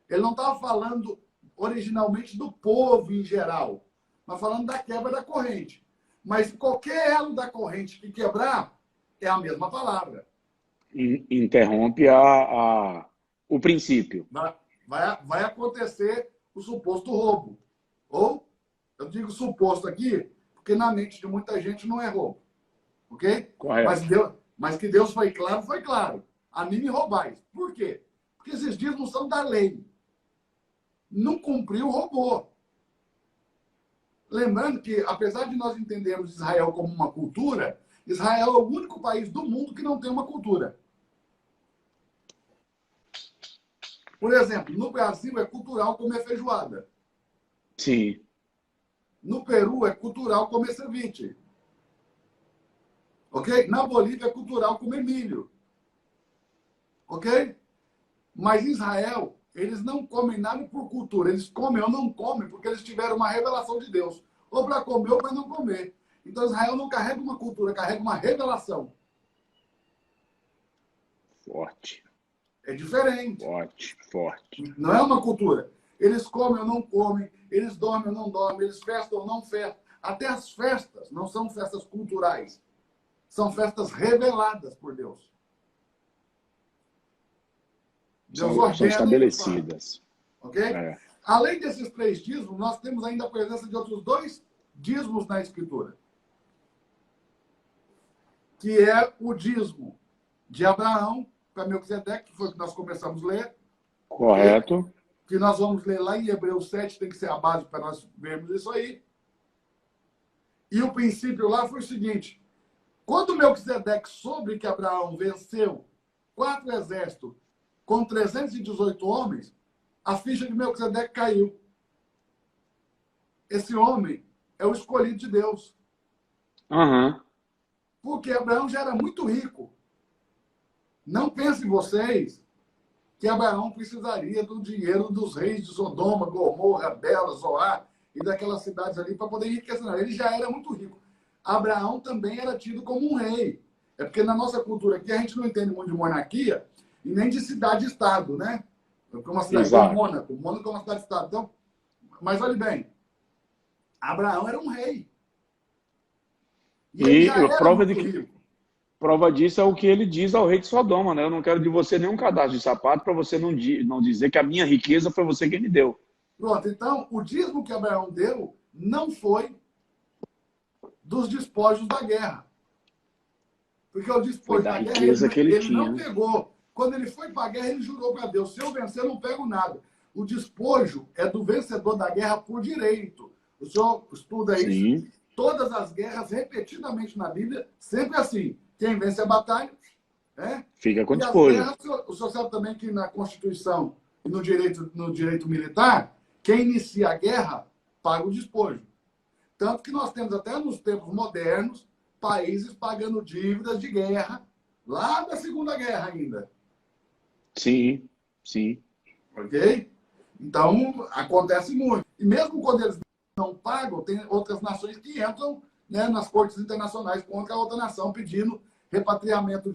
Ele não estava falando originalmente do povo em geral, mas falando da quebra da corrente. Mas qualquer elo da corrente que quebrar, é a mesma palavra. Interrompe o princípio. Vai acontecer o suposto roubo. Ou, eu digo suposto aqui, porque na mente de muita gente não é roubo. Ok? Correto. Mas que Deus foi claro, foi claro. A mim me roubais. Por quê? Porque esses dias não são da lei. Não cumpriu, roubou. Lembrando que, apesar de nós entendermos Israel como uma cultura, Israel é o único país do mundo que não tem uma cultura. Por exemplo, no Brasil é cultural comer feijoada. Sim. No Peru é cultural comer ceviche. Ok? Na Bolívia é cultural comer milho. Ok? Mas em Israel, eles não comem nada por cultura. Eles comem ou não comem porque eles tiveram uma revelação de Deus. Ou para comer ou para não comer. Então Israel não carrega uma cultura, carrega uma revelação. Forte. É diferente. Forte. Não é uma cultura. Eles comem ou não comem, eles dormem ou não dormem, eles festam ou não festam. Até as festas não são festas culturais. São festas reveladas por Deus. São estabelecidas. Ok? Além desses 3 dízimos, nós temos ainda a presença de outros 2 dízimos na Escritura. Que é o dízimo de Abraão para Melquisedeque, que foi o que nós começamos a ler. Correto. Que nós vamos ler lá em Hebreus 7, tem que ser a base para nós vermos isso aí. E o princípio lá foi o seguinte: quando Melquisedeque soube que Abraão venceu 4 exércitos com 318 homens, a ficha de Melquisedeque caiu. Esse homem é o escolhido de Deus. Porque Abraão já era muito rico. Não pensem vocês que Abraão precisaria do dinheiro dos reis de Sodoma, Gomorra, Bela, Zoar e daquelas cidades ali para poder enriquecer. Não, ele já era muito rico. Abraão também era tido como um rei. É porque na nossa cultura aqui a gente não entende muito de monarquia e nem de cidade-estado, né? Porque uma cidade igual Mônaco. Mônaco é uma cidade-estado. Então, mas olhe bem, Abraão era um rei. E ele E já era muito rico. prova disso é o que ele diz ao rei de Sodoma, né? Eu não quero de você nenhum cadastro de sapato para você não dizer que a minha riqueza foi você quem me deu. Pronto, então, o dízimo que Abraão deu não foi dos despojos da guerra. Porque o Foi despojo da da guerra riqueza que ele ele tinha, não né? pegou. Quando ele foi para a guerra, ele jurou para Deus: se eu vencer, eu não pego nada. O despojo é do vencedor da guerra por direito. O senhor estuda isso? Sim, Todas as guerras, repetidamente na Bíblia, sempre assim. Quem vence a batalha, né? fica com E as despojo. guerras, o senhor sabe também que na Constituição e no direito militar, quem inicia a guerra paga o despojo. Tanto que nós temos até nos tempos modernos países pagando dívidas de guerra, lá da Segunda Guerra ainda. Sim, sim. Ok? Então, acontece muito. E mesmo quando eles não pagam, tem outras nações que entram, né, nas cortes internacionais contra a outra nação, pedindo repatriamento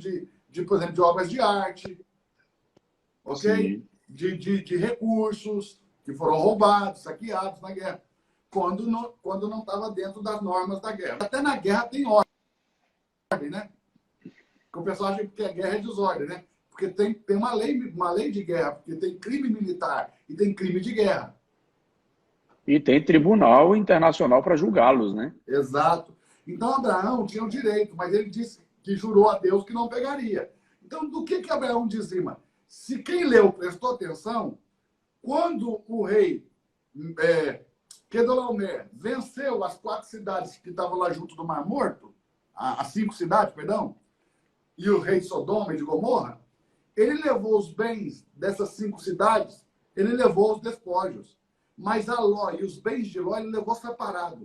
por exemplo, de obras de arte, ok? Sim. De recursos que foram roubados, saqueados na guerra, quando não estava dentro das normas da guerra. Até na guerra tem ordem, né? Porque o pessoal acha que a guerra é desordem, né? Porque tem uma lei de guerra, porque tem crime militar e tem crime de guerra. E tem tribunal internacional para julgá-los, né? Exato. Então Abraão tinha o direito, mas ele disse que jurou a Deus que não pegaria. Então, do que Abraão dizima? Se quem leu prestou atenção, quando o rei Quedorlaomer venceu as 4 cidades que estavam lá junto do Mar Morto, as 5 cidades, perdão, e o rei de Sodoma e de Gomorra, ele levou os bens dessas 5 cidades, ele levou os despojos. Mas a Ló e os bens de Ló ele levou separado.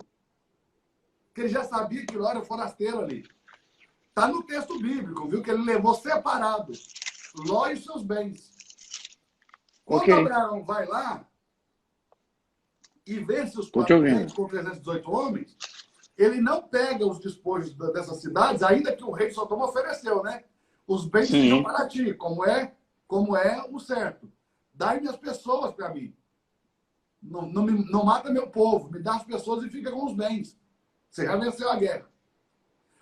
Porque ele já sabia que Ló era forasteiro ali. Está no texto bíblico, viu? Que ele levou separado Ló e seus bens. Quando Ok, Abraão vai lá e vence os tô te 4 reis ouvindo. com 318 homens, ele não pega os despojos dessas cidades, ainda que o rei de Sodoma ofereceu, né? Os bens sejam Sim, para ti, como é o certo. Dai-me as pessoas para mim. Não mata meu povo, me dá as pessoas e fica com os bens. Você já venceu a guerra.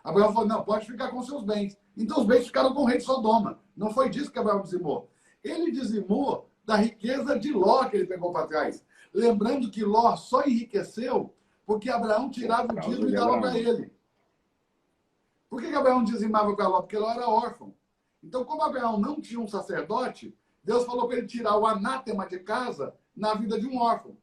Abraão falou: não, pode ficar com seus bens. Então os bens ficaram com o rei de Sodoma. Não foi disso que Abraão dizimou. Ele dizimou da riqueza de Ló que ele pegou para trás. Lembrando que Ló só enriqueceu porque Abraão tirava o por causa dízimo e de dava para Abraão. ele. Por que Abraão dizimava para Ló? Porque Ló era órfão. Então, como Abraão não tinha um sacerdote, Deus falou para ele tirar o anátema de casa na vida de um órfão.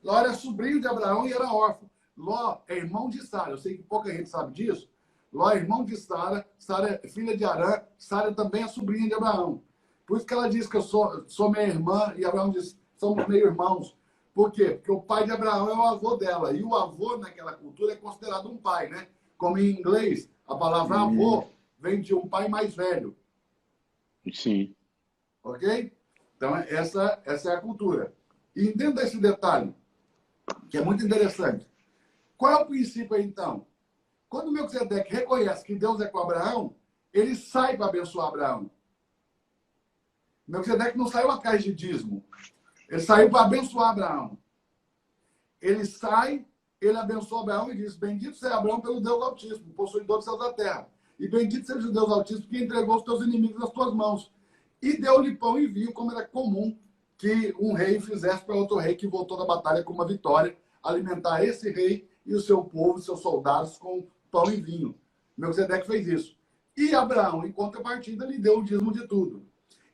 Ló era sobrinho de Abraão e era órfão. Ló é irmão de Sara. Eu sei que pouca gente sabe disso. Ló é irmão de Sara. Sara é filha de Arã. Sara também é sobrinha de Abraão. Por isso que ela diz que eu sou minha irmã e Abraão diz somos meio irmãos. Por quê? Porque o pai de Abraão é o avô dela. E o avô, naquela cultura, é considerado um pai, né? Como em inglês, a palavra avô vem de um pai mais velho. Sim. Ok? Então, essa é a cultura. E entenda esse detalhe, que é muito interessante. Qual é o princípio aí, então? Quando o Melquisedeque reconhece que Deus é com Abraão, ele sai para abençoar Abraão. O Melquisedeque não saiu atrás de dízimo. Ele saiu para abençoar Abraão. Ele sai, ele abençoa Abraão e diz: bendito seja Abraão pelo Deus Altíssimo, possuidor dos céus da terra. E bendito seja o Deus Altíssimo que entregou os teus inimigos nas tuas mãos. E deu-lhe pão e vinho, como era comum que um rei fizesse para outro rei que voltou da batalha com uma vitória, alimentar esse rei e o seu povo, seus soldados, com pão e vinho. Melquisedeque fez isso. E Abraão, em contrapartida, lhe deu o dízimo de tudo.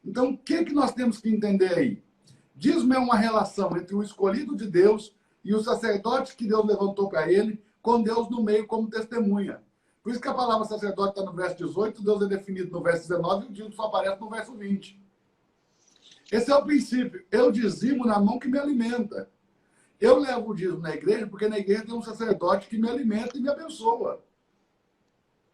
Então, o que nós temos que entender aí? Dízimo é uma relação entre o escolhido de Deus e os sacerdotes que Deus levantou para ele, com Deus no meio como testemunha. Por isso que a palavra sacerdote está no verso 18, Deus é definido no verso 19 e o dízimo só aparece no verso 20. Esse é o princípio. Eu dizimo na mão que me alimenta. Eu levo o dízimo na igreja porque na igreja tem um sacerdote que me alimenta e me abençoa.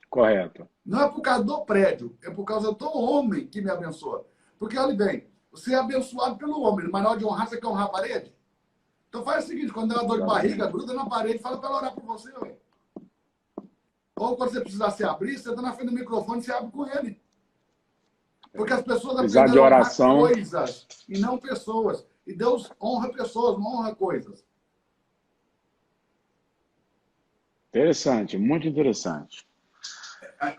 Correto. Não é por causa do prédio, é por causa do homem que me abençoa. Porque, olha bem, você é abençoado pelo homem, mas na hora de honrar, você quer honrar a parede? Então faz o seguinte, quando der uma dor de barriga, gruda na parede e fala para ela orar por você. Ué. Ou quando você precisar se abrir, você está na frente do microfone e se abre com ele. Porque as pessoas Precisar de aprenderam a honrar oração. coisas e não pessoas. E Deus honra pessoas, não honra coisas. Interessante, muito interessante.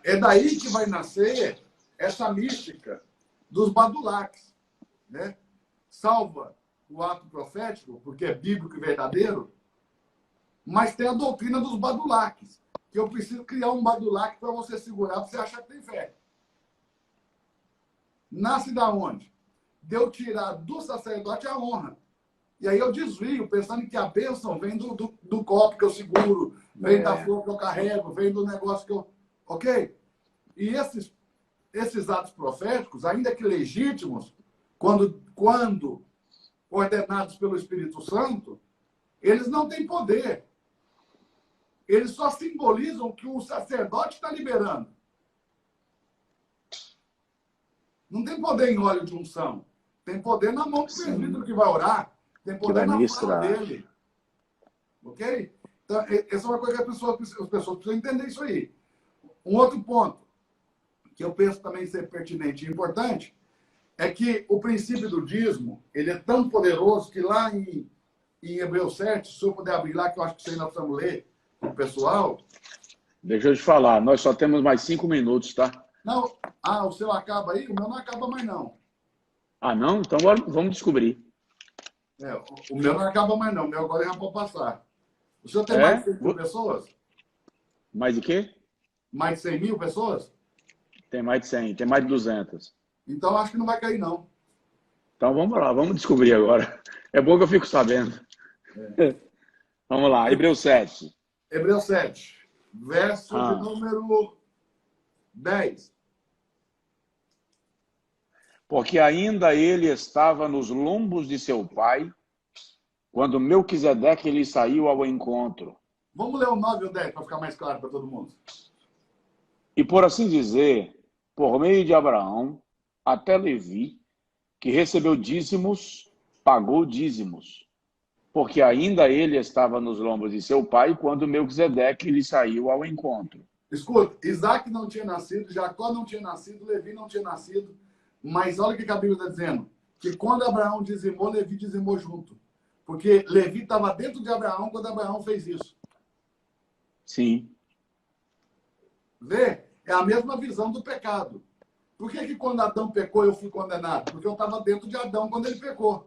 É daí que vai nascer essa mística dos badulaques, né? Salva o ato profético, porque é bíblico e verdadeiro, mas tem a doutrina dos badulaques, que eu preciso criar um badulaque para você segurar, para você achar que tem fé. Nasce da onde? De eu tirar do sacerdote a honra. E aí eu desvio, pensando que a bênção vem do copo que eu seguro, vem da flor que eu carrego, vem do negócio que eu... Ok? E esses atos proféticos, ainda que legítimos, quando ordenados pelo Espírito Santo, eles não têm poder. Eles só simbolizam o que o sacerdote está liberando. Não tem poder em óleo de unção. Tem poder na mão do presbítero que vai orar. Tem poder na fala dele. Ok? Então, essa é uma coisa que as pessoas precisam entender isso aí. Um outro ponto, que eu penso também ser pertinente e importante, é que o princípio do dízimo, ele é tão poderoso que lá em Hebreus 7, se eu puder abrir lá, que eu acho que isso aí nós precisamos ler para o pessoal. Deixa eu te falar, nós só temos mais 5 minutos, tá? Não, o seu acaba aí? O meu não acaba mais, não. Ah, não? Então agora vamos descobrir. O meu não acaba mais, não. O meu agora já pode passar. O senhor tem mais de 100 mil pessoas? Mais de quê? Mais de 100 mil pessoas? Tem mais de 100, tem mais de 200. Então, acho que não vai cair, não. Então, vamos lá, vamos descobrir agora. É bom que eu fico sabendo. Vamos lá, Hebreus 7. Hebreus 7, verso de número 10. Porque ainda ele estava nos lombos de seu pai, quando Melquisedeque lhe saiu ao encontro. Vamos ler o 9 e o 10 para ficar mais claro para todo mundo. E por assim dizer, por meio de Abraão, até Levi, que recebeu dízimos, pagou dízimos. Porque ainda ele estava nos lombos de seu pai, quando Melquisedeque lhe saiu ao encontro. Escuta, Isaac não tinha nascido, Jacó não tinha nascido, Levi não tinha nascido, mas olha o que a Bíblia está dizendo, que quando Abraão dizimou, Levi dizimou junto. Porque Levi estava dentro de Abraão quando Abraão fez isso. Sim. Vê? É a mesma visão do pecado. Por que quando Adão pecou eu fui condenado? Porque eu estava dentro de Adão quando ele pecou.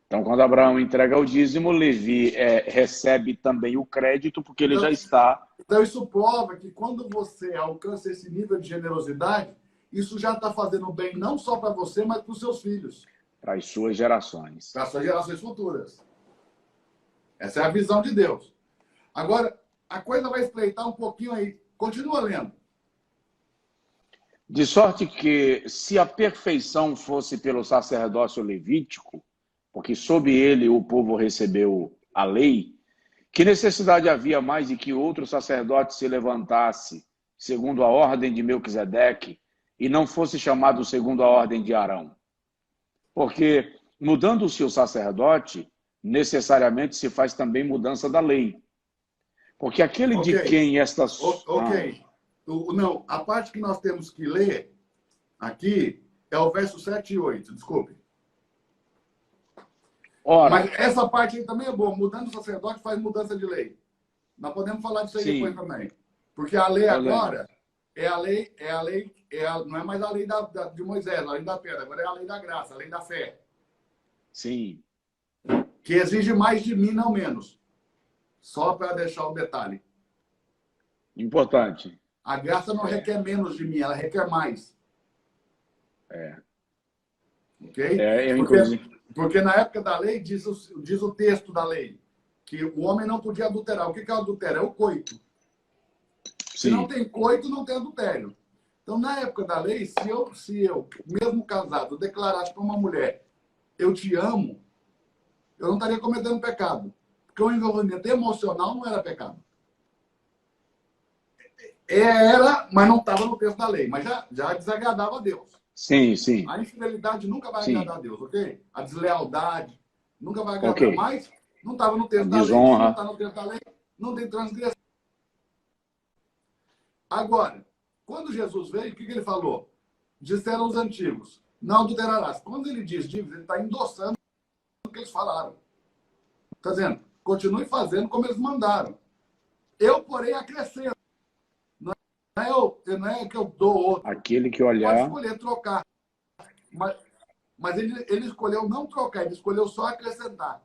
Então, quando Abraão entrega o dízimo, Levi recebe também o crédito, porque ele já está... Então, isso prova que quando você alcança esse nível de generosidade, isso já está fazendo bem não só para você, mas para os seus filhos. Para as suas gerações. Para as suas gerações futuras. Essa é a visão de Deus. Agora, a coisa vai espreitar um pouquinho aí. Continua lendo. De sorte que, se a perfeição fosse pelo sacerdócio levítico, porque sob ele o povo recebeu a lei, que necessidade havia mais de que outro sacerdote se levantasse, segundo a ordem de Melquisedeque, e não fosse chamado segundo a ordem de Arão? Porque, mudando-se o sacerdote, necessariamente se faz também mudança da lei. Porque aquele de quem estas... Não, a parte que nós temos que ler aqui é o verso 7 e 8, desculpe. Ora, mas essa parte aí também é boa. Mudando o sacerdote faz mudança de lei. Nós podemos falar disso aí depois também. Porque a lei agora não é mais a lei de Moisés, a lei da pedra, agora é a lei da graça, a lei da fé. Sim. Que exige mais de mim, não menos. Só para deixar o detalhe. Importante. A graça não requer menos de mim, ela requer mais. Ok? Porque na época da lei, diz o texto da lei, que o homem não podia adulterar. O que é o adultério? É o coito. Se não tem coito, não tem adultério. Então, na época da lei, se eu mesmo casado, declarasse para uma mulher, eu te amo, eu não estaria cometendo pecado. Porque o envolvimento emocional não era pecado. Era, mas não estava no texto da lei. Mas já desagradava a Deus. Sim, sim. A infidelidade nunca vai agradar a Deus, ok? A deslealdade nunca vai agradar. Mas não estava no texto da lei. Se não está no texto da lei, não tem transgressão. Agora, quando Jesus veio, o que ele falou? Disseram os antigos, não adulterarás. Quando ele diz dívida, ele está endossando o que eles falaram. Está dizendo, continue fazendo como eles mandaram. Eu, porém, acrescento. Não é que eu dou outro. Aquele que Pode olhar... escolher trocar. Mas ele escolheu não trocar, ele escolheu só acrescentar.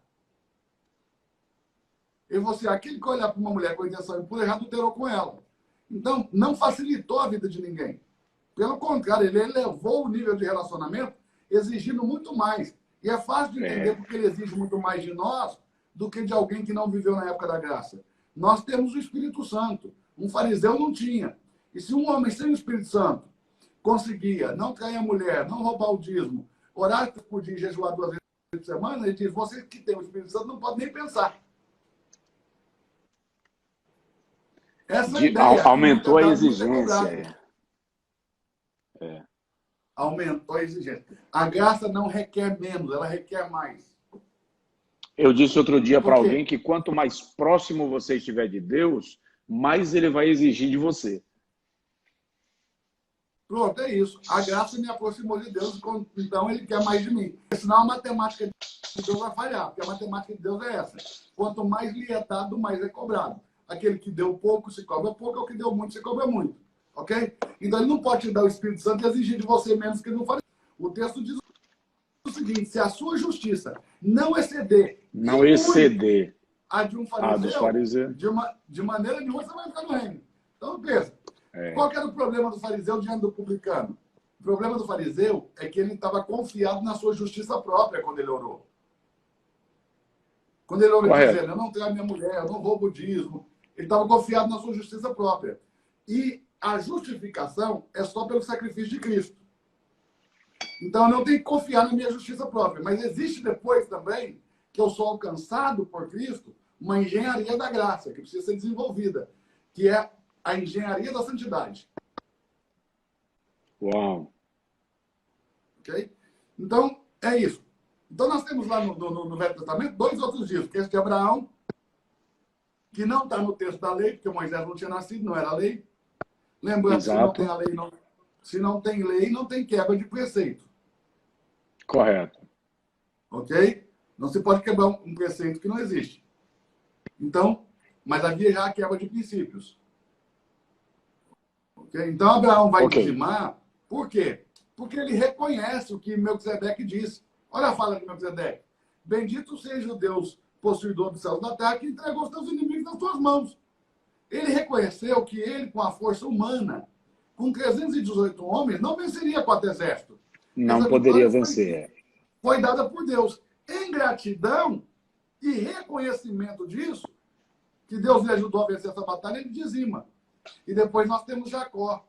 E você, aquele que olhar para uma mulher com intenção impura, já adulterou com ela. Então, não facilitou a vida de ninguém. Pelo contrário, ele elevou o nível de relacionamento, exigindo muito mais. E é fácil de entender porque ele exige muito mais de nós do que de alguém que não viveu na época da graça. Nós temos o Espírito Santo. Um fariseu não tinha. E se um homem sem o Espírito Santo conseguia não trair a mulher, não roubar o dízimo, orar por dia e jejuar 2 vezes por semana, ele diz, você que tem o Espírito Santo não pode nem pensar. Essa é a ideia. Aumentou a exigência. Aumentou a exigência. A graça não requer menos, ela requer mais. Eu disse outro dia para alguém que quanto mais próximo você estiver de Deus, mais ele vai exigir de você. Pronto, é isso. A graça me aproximou de Deus, então ele quer mais de mim. Senão a matemática de Deus vai falhar, porque a matemática de Deus é essa. Quanto mais lhe é dado, mais é cobrado. Aquele que deu pouco se cobra pouco, é o que deu muito se cobra muito. Ok? Então ele não pode te dar o Espírito Santo e exigir de você menos que ele não faz. O texto diz o seguinte, se a sua justiça não exceder a de um fariseu, de maneira nenhuma você vai ficar no reino. Então pensa, qual que era o problema do fariseu diante do publicano? O problema do fariseu é que ele estava confiado na sua justiça própria quando ele orou. Quando ele orou dizendo, eu não trago minha mulher, eu não roubo o dízimo, ele estava confiado na sua justiça própria. E a justificação é só pelo sacrifício de Cristo. Então, eu não tenho que confiar na minha justiça própria. Mas existe depois também, que eu sou alcançado por Cristo, uma engenharia da graça, que precisa ser desenvolvida, que é a engenharia da santidade. Uau! Ok? Então, é isso. Então, nós temos lá no Velho Testamento 2 outros dias, que é esse de Abraão, que não está no texto da lei, porque Moisés não tinha nascido, não era lei. Lembrando que se não tem a lei, se não tem lei, não tem quebra de preceito. Correto. Ok? Não se pode quebrar um preceito que não existe. Então, mas havia já a quebra de princípios. Okay? Então, Abraão vai dizimar. Por quê? Porque ele reconhece o que Melquisedeque disse. Olha a fala de Melquisedeque. Bendito seja o Deus possuidor dos céus e da terra, que entregou os teus inimigos nas tuas mãos. Ele reconheceu que ele, com a força humana, com 318 homens, não venceria 4 exércitos. Não poderia vencer. Foi dada por Deus. Em gratidão e reconhecimento disso, que Deus lhe ajudou a vencer essa batalha, ele dizima. E depois nós temos Jacó,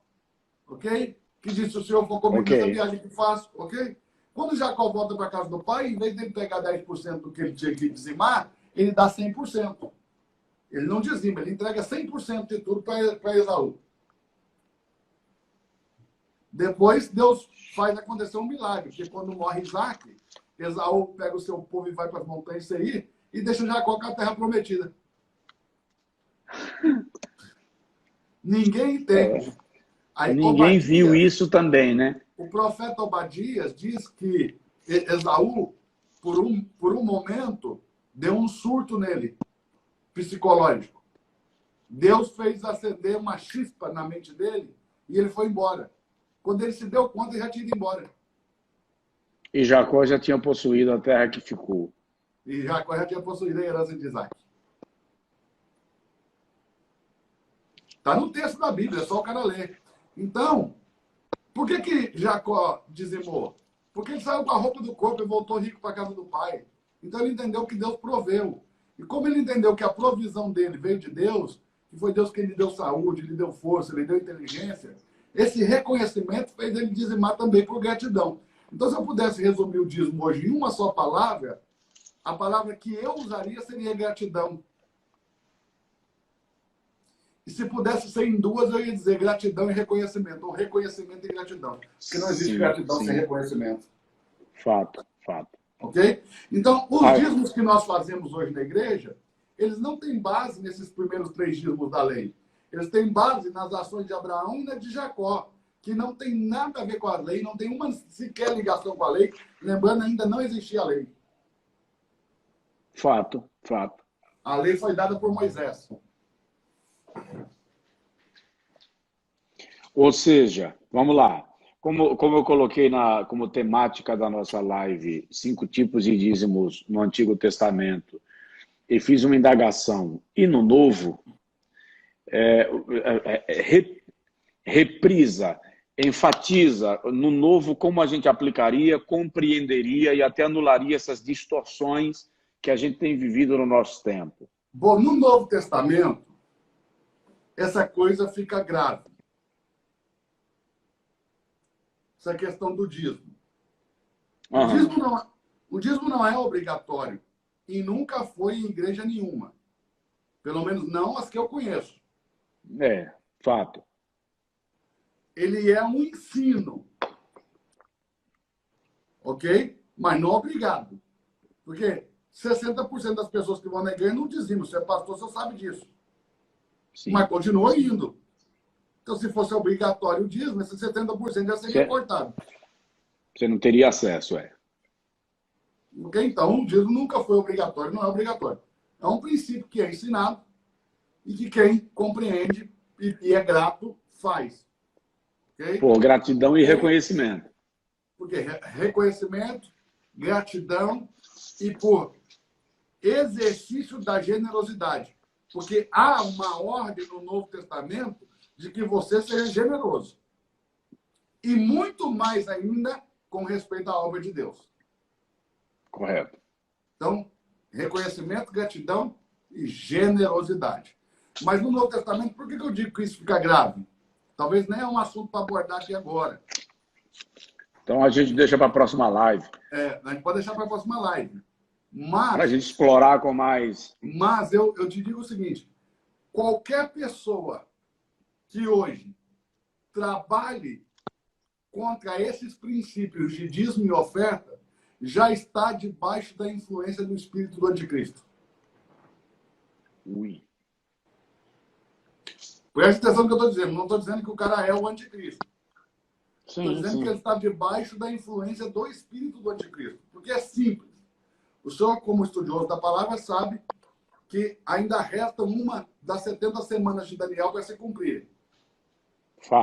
ok? Que disse, o Senhor for comigo nessa viagem que faço, ok? Quando Jacó volta para a casa do pai, em vez de ele pegar 10% do que ele tinha que dizimar, ele dá 100%. Ele não dizima, ele entrega 100% de tudo para Esaú. Depois, Deus faz acontecer um milagre, porque quando morre Isaac, Esaú pega o seu povo e vai para as montanhas Seir e deixa Jacó com a terra prometida. Ninguém entende. Aí, ninguém viu isso também, né? O profeta Obadias diz que Esaú, por um momento, deu um surto nele, psicológico. Deus fez acender uma chispa na mente dele e ele foi embora. Quando ele se deu conta, ele já tinha ido embora. E Jacó já tinha possuído a terra que ficou. E Jacó já tinha possuído a herança de Isaac. Está no texto da Bíblia, é só o cara ler. Então, por que Jacó dizimou? Porque ele saiu com a roupa do corpo e voltou rico para a casa do pai. Então ele entendeu que Deus proveu. E como ele entendeu que a provisão dele veio de Deus, que foi Deus quem lhe deu saúde, lhe deu força, lhe deu inteligência, esse reconhecimento fez ele dizimar também por gratidão. Então, se eu pudesse resumir o dízimo hoje em uma só palavra, a palavra que eu usaria seria gratidão. E se pudesse ser em duas, eu ia dizer gratidão e reconhecimento, ou reconhecimento e gratidão. Porque não existe gratidão sem reconhecimento. Fato. Ok? Então, os dízimos que nós fazemos hoje na igreja, eles não têm base nesses primeiros 3 dízimos da lei. Eles têm base nas ações de Abraão e na de Jacó, que não tem nada a ver com a lei, não tem uma sequer ligação com a lei. Lembrando, ainda não existia a lei. Fato. A lei foi dada por Moisés. Ou seja, vamos lá. Como eu coloquei como temática da nossa live, 5 tipos de dízimos no Antigo Testamento, e fiz uma indagação, e no Novo, reprisa, enfatiza no Novo como a gente aplicaria, compreenderia e até anularia essas distorções que a gente tem vivido no nosso tempo. Bom, no Novo Testamento, essa coisa fica grave. Essa questão do dízimo. Uhum. O dízimo não é obrigatório e nunca foi em igreja nenhuma. Pelo menos não as que eu conheço. Fato. Ele é um ensino. Ok? Mas não obrigado. Porque 60% das pessoas que vão na igreja não dizimam. Você é pastor, você sabe disso. Sim. Mas continua indo. Então, se fosse obrigatório o dízimo, esse 70% já seria cortado. Você não teria acesso, Okay? Então, o dízimo nunca foi obrigatório, não é obrigatório. É um princípio que é ensinado e que quem compreende e é grato faz. Okay? Por gratidão e reconhecimento. Porque reconhecimento, gratidão e por exercício da generosidade. Porque há uma ordem no Novo Testamento de que você seja generoso. E muito mais ainda com respeito à obra de Deus. Correto. Então, reconhecimento, gratidão e generosidade. Mas no Novo Testamento, por que eu digo que isso fica grave? Talvez nem é um assunto para abordar aqui agora. Então a gente deixa para a próxima live. A gente pode deixar para a próxima live. Mas, para a gente explorar com mais... Mas eu te digo o seguinte, qualquer pessoa que hoje trabalhe contra esses princípios de dízimo e oferta já está debaixo da influência do espírito do anticristo. Ui. Preste atenção no que eu estou dizendo. Não estou dizendo que o cara é o anticristo. Estou dizendo Sim. que ele está debaixo da influência do espírito do anticristo. Porque é simples. O senhor, como estudioso da palavra, sabe que ainda resta uma das 70 semanas de Daniel para se cumprir.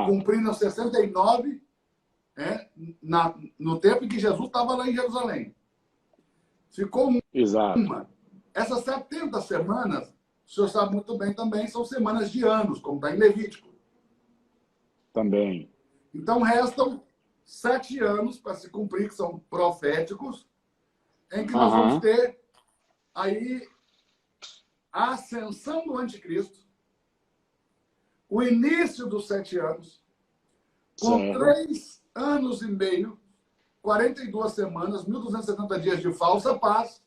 Cumprindo 69 no tempo em que Jesus estava lá em Jerusalém. Ficou uma. Exato. Essas 70 semanas, o senhor sabe muito bem também, são semanas de anos, como está em Levítico. Também. Então, restam 7 anos para se cumprir, que são proféticos, em que nós vamos ter aí a ascensão do anticristo, o início dos 7 anos, com 3 anos e meio, 42 semanas, 1.270 dias de falsa paz.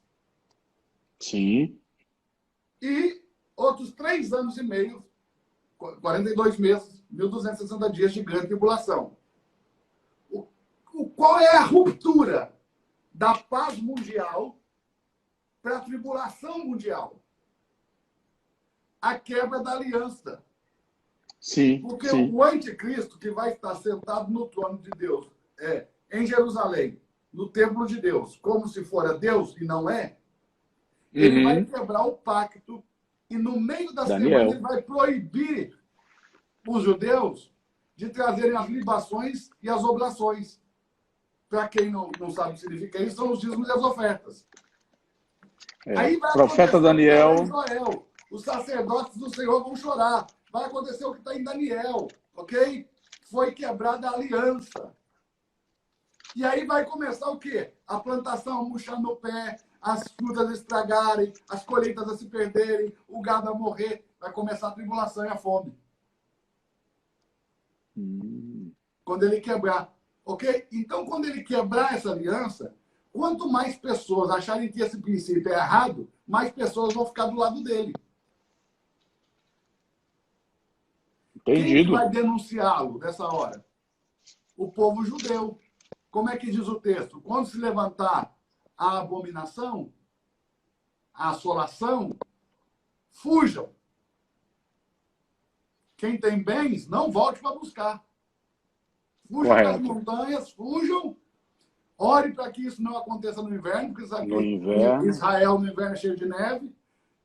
Sim. E outros 3 anos e meio, 42 meses, 1.260 dias de grande tribulação. Qual é a ruptura da paz mundial para a tribulação mundial? A quebra da aliança. Sim. Porque o anticristo, que vai estar sentado no trono de Deus, em Jerusalém, no templo de Deus, como se fora Deus, e não é, ele vai quebrar o pacto e no meio da semana ele vai proibir os judeus de trazerem as libações e as oblações. Para quem não sabe o que significa isso, são os dízimos e as ofertas. Aí vai Profeta Daniel. Israel. Os sacerdotes do Senhor vão chorar. Vai acontecer o que está em Daniel, ok? Foi quebrada a aliança. E aí vai começar o quê? A plantação a murchar no pé, as frutas a estragarem, as colheitas a se perderem, o gado a morrer. Vai começar a tribulação e a fome. Quando ele quebrar. Ok? Então, quando ele quebrar essa aliança, quanto mais pessoas acharem que esse princípio é errado, mais pessoas vão ficar do lado dele. Entendido. Quem vai denunciá-lo nessa hora? O povo judeu. Como é que diz o texto? Quando se levantar a abominação, a assolação, fujam. Quem tem bens, não volte para buscar. Fujam das montanhas, fujam. Ore para que isso não aconteça no inverno, porque sabe que Israel no inverno é cheio de neve.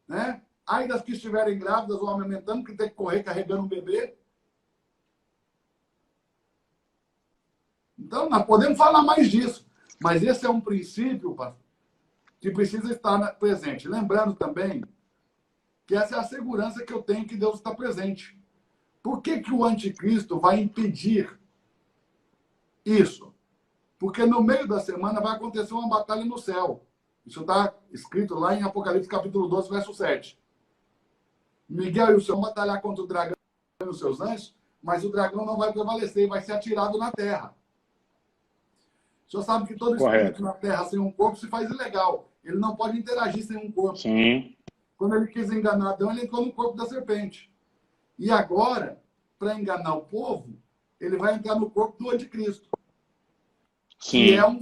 né? Ai das que estiverem grávidas ou amamentando, que tem que correr carregando um bebê. Então, nós podemos falar mais disso. Mas esse é um princípio, pastor, que precisa estar presente. Lembrando também que essa é a segurança que eu tenho que Deus está presente. Por que que o anticristo vai impedir isso? Porque no meio da semana vai acontecer uma batalha no céu. Isso está escrito lá em Apocalipse capítulo 12, verso 7. Miguel e o Senhor vão batalhar contra o dragão e os seus anjos, mas o dragão não vai prevalecer e vai ser atirado na terra. O senhor sabe que todo espírito na terra sem um corpo se faz ilegal. Ele não pode interagir sem um corpo. Sim. Quando ele quis enganar Adão, ele entrou no corpo da serpente. E agora, para enganar o povo, ele vai entrar no corpo do anticristo. Sim. O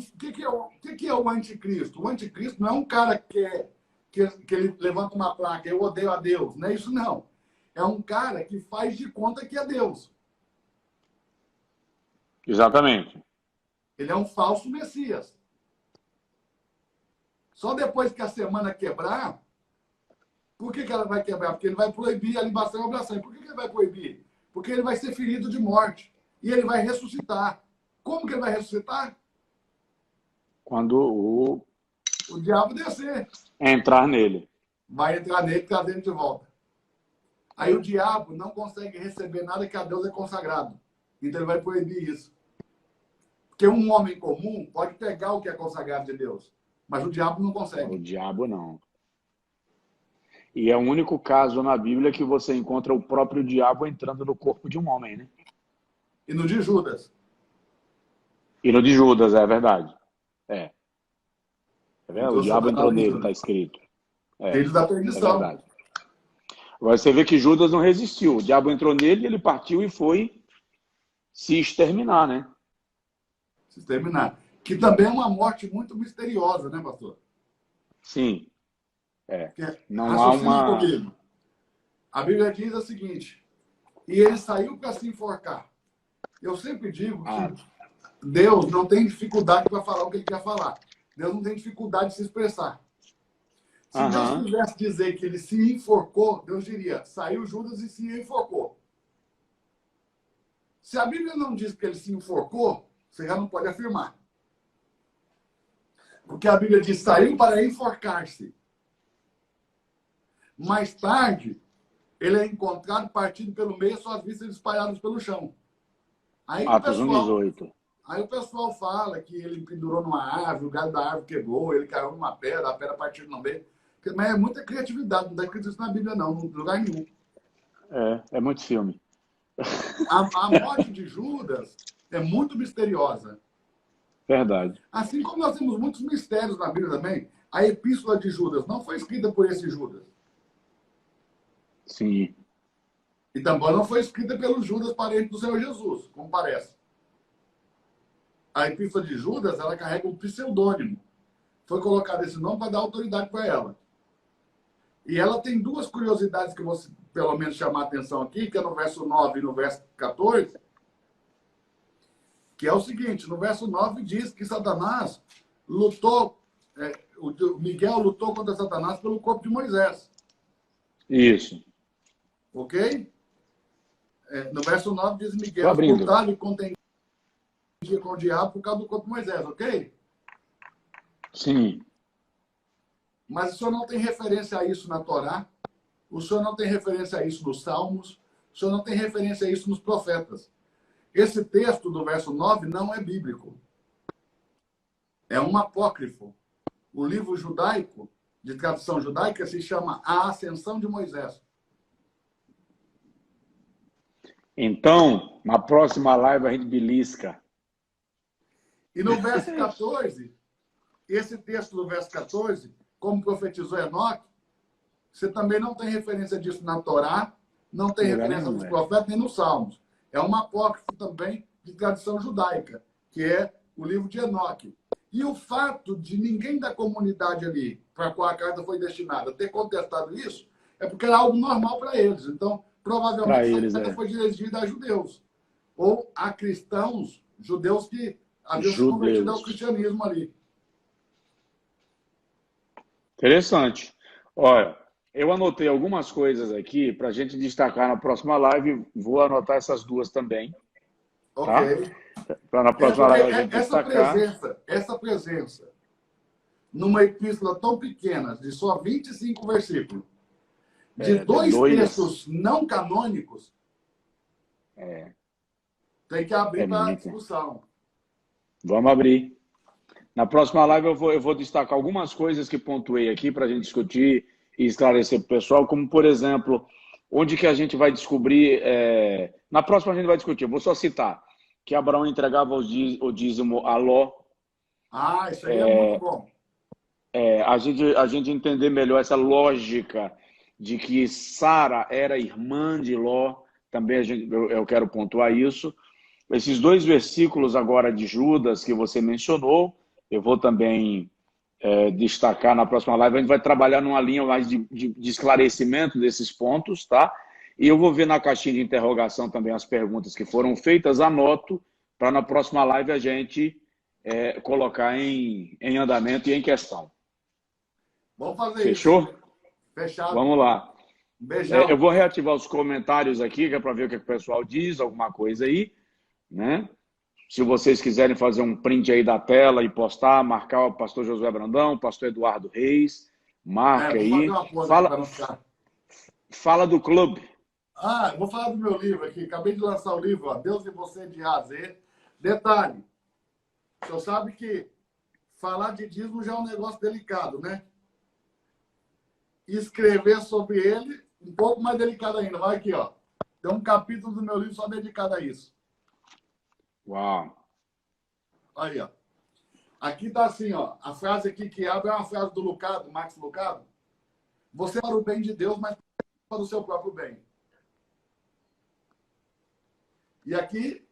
que é o anticristo? O anticristo não é um cara que ele levanta uma placa, eu odeio a Deus. Não é isso, não. É um cara que faz de conta que é Deus. Exatamente. Ele é um falso Messias. Só depois que a semana quebrar, por que ela vai quebrar? Porque ele vai proibir a libação e a oblação. Por que ele vai proibir? Porque ele vai ser ferido de morte. E ele vai ressuscitar. Como que ele vai ressuscitar? Quando o diabo descer. Entrar nele. Vai entrar nele e trazer ele de volta. Aí o diabo não consegue receber nada que a Deus é consagrado. Então ele vai proibir isso. Porque um homem comum pode pegar o que é consagrado de Deus. Mas o diabo não consegue. O diabo não. E é o único caso na Bíblia que você encontra o próprio diabo entrando no corpo de um homem, né? E no de Judas. E no de Judas, é verdade. É. Tá vendo? Então, o diabo entrou nele, está escrito. Filhos da perdição. É verdade. Agora você vê que Judas não resistiu. O diabo entrou nele, ele partiu e foi se exterminar, né? Se exterminar. Que também é uma morte muito misteriosa, né, pastor? Sim. É. Porque, não há uma... comigo. A Bíblia diz o seguinte: e ele saiu para se enforcar. Eu sempre digo que Deus não tem dificuldade para falar o que ele quer falar. Deus não tem dificuldade de se expressar. Se Deus quisesse dizer que ele se enforcou, Deus diria, saiu Judas e se enforcou. Se a Bíblia não diz que ele se enforcou, você já não pode afirmar. Porque a Bíblia diz, saiu para enforcar-se. Mais tarde, ele é encontrado partindo pelo meio, suas vistas espalhadas pelo chão. Aí Atos 1:18. Aí o pessoal fala que ele pendurou numa árvore, o galho da árvore quebrou, ele caiu numa pedra, a pedra partiu no meio. Mas é muita criatividade, não está escrito isso na Bíblia, não, em lugar nenhum. É muito filme. A morte de Judas é muito misteriosa. Verdade. Assim como nós temos muitos mistérios na Bíblia também, a epístola de Judas não foi escrita por esse Judas. Sim. E também não foi escrita pelo Judas, parente do Senhor Jesus, como parece. A epístola de Judas, ela carrega um pseudônimo. Foi colocado esse nome para dar autoridade para ela. E ela tem duas curiosidades que eu vou, pelo menos, chamar a atenção aqui, que é no verso 9 e no verso 14, que é o seguinte, no verso 9 diz que Satanás lutou, Miguel lutou contra Satanás pelo corpo de Moisés. Isso. Ok? No verso 9 diz Miguel lutava e contendia com o diabo por causa do corpo de Moisés, ok? Sim. Mas o senhor não tem referência a isso na Torá, o senhor não tem referência a isso nos Salmos, o senhor não tem referência a isso nos profetas. Esse texto do verso 9 não é bíblico. É um apócrifo. O livro judaico, de tradição judaica, se chama A Ascensão de Moisés. Então, na próxima live a gente belisca. E no verso 14, esse texto do verso 14, como profetizou Enoque, você também não tem referência disso na Torá, não tem referência nos profetas, nem nos Salmos. É um apócrifo também de tradição judaica, que é o livro de Enoque. E o fato de ninguém da comunidade ali, para a qual a carta foi destinada, ter contestado isso, é porque era algo normal para eles. Então, provavelmente, essa carta foi dirigida a judeus. Ou a cristãos, judeus que haviam se convertido ao cristianismo ali. Interessante. Olha, Eu anotei algumas coisas aqui para a gente destacar na próxima live. Vou anotar essas duas também, Ok. tá? Para na É próxima porque live a gente destacar. essa presença, numa epístola tão pequena, de só 25 versículos, de dois Dois. textos não canônicos, tem que abrir É para muita. discussão. Vamos abrir. Na próxima live eu vou destacar algumas coisas que pontuei aqui para a gente discutir e esclarecer para o pessoal, como, por exemplo, onde que a gente vai descobrir... Na próxima a gente vai discutir, eu vou só citar, que Abraão entregava o dízimo a Ló. Ah, isso aí é muito bom. A gente entender melhor essa lógica de que Sara era irmã de Ló, também eu quero pontuar isso. Esses dois versículos agora de Judas que você mencionou, eu vou também destacar na próxima live. A gente vai trabalhar numa linha mais de esclarecimento desses pontos, tá? E eu vou ver na caixinha de interrogação também as perguntas que foram feitas, anoto, para na próxima live a gente colocar em andamento e em questão. Vamos fazer Fechou? isso. Fechado. Vamos lá. Um beijão. Eu vou reativar os comentários aqui, que é para ver o que o pessoal diz, alguma coisa aí, né? Se vocês quiserem fazer um print aí da tela e postar, marcar o pastor Josué Brandão, o pastor Eduardo Reis, marca Vou fazer aí. uma coisa aqui para não ficar. Fala do clube. Vou falar do meu livro aqui. Acabei de lançar o livro, ó, Deus e Você de A a Z. Detalhe, o senhor sabe que falar de dízimo já é um negócio delicado, né? Escrever sobre ele, um pouco mais delicado ainda. Vai aqui, ó. Tem um capítulo do meu livro só dedicado a isso. Uau. Aí, ó. Aqui tá assim, ó. A frase aqui que abre é uma frase do Lucado, Max Lucado. Você é para o bem de Deus, mas para o seu próprio bem. E aqui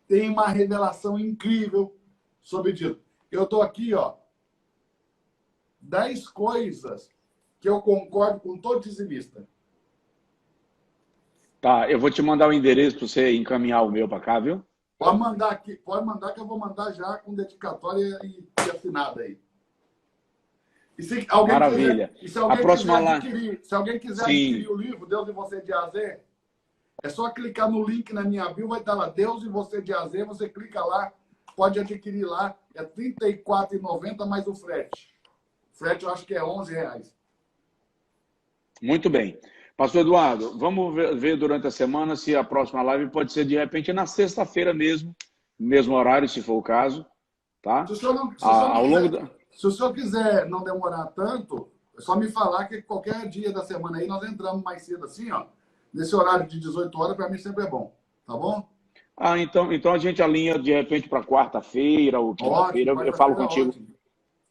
tem uma revelação incrível sobre isso. Eu estou aqui, ó. 10 coisas que eu concordo com todo dizimista. Tá, eu vou te mandar o endereço para você encaminhar o meu para cá, viu? Pode mandar aqui, pode mandar que eu vou mandar já com dedicatória e assinada aí. E se alguém Maravilha. Quiser, e se alguém A próxima quiser live. adquirir, se alguém quiser Sim. adquirir o livro Deus e Você de A a Z, é só clicar no link na minha bio, vai estar lá Deus e Você de A a Z, você clica lá, pode adquirir lá, é R$ 34,90 mais o frete. O frete eu acho que é R$11. Muito bem. Pastor Eduardo, vamos ver durante a semana se a próxima live pode ser de repente na sexta-feira mesmo, mesmo horário, se for o caso, tá? Se o senhor se o senhor quiser não demorar tanto, é só me falar que qualquer dia da semana aí nós entramos mais cedo assim, ó. Nesse horário de 18 horas, para mim sempre é bom. Tá bom? Então a gente alinha de repente para quarta-feira ou quinta-feira. Eu falo contigo.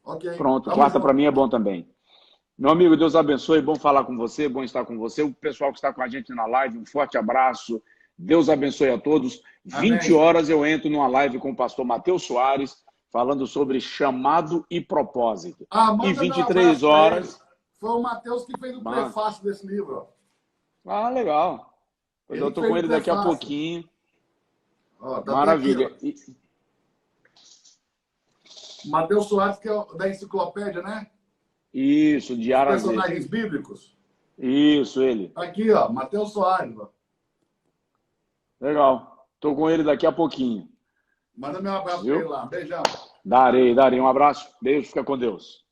Ok. Pronto, quarta para mim é bom também. Meu amigo, Deus abençoe, bom falar com você, bom estar com você. O pessoal que está com a gente na live, um forte abraço. Deus abençoe a todos. Amém. 20 horas eu entro numa live com o pastor Matheus Soares, falando sobre chamado e propósito. E 23 horas... Foi o Matheus que fez o prefácio desse livro. Ah, legal. Eu estou com ele daqui a pouquinho. Ó, tá maravilha. Aqui, Matheus Soares, que é da enciclopédia, né? Isso, de A a Z. Personagens bíblicos. Isso, ele. Aqui, ó, Matheus Soares. Ó. Legal. Estou com ele daqui a pouquinho. Manda meu abraço para ele lá. Beijão. Darei. Um abraço. Beijo, fica com Deus.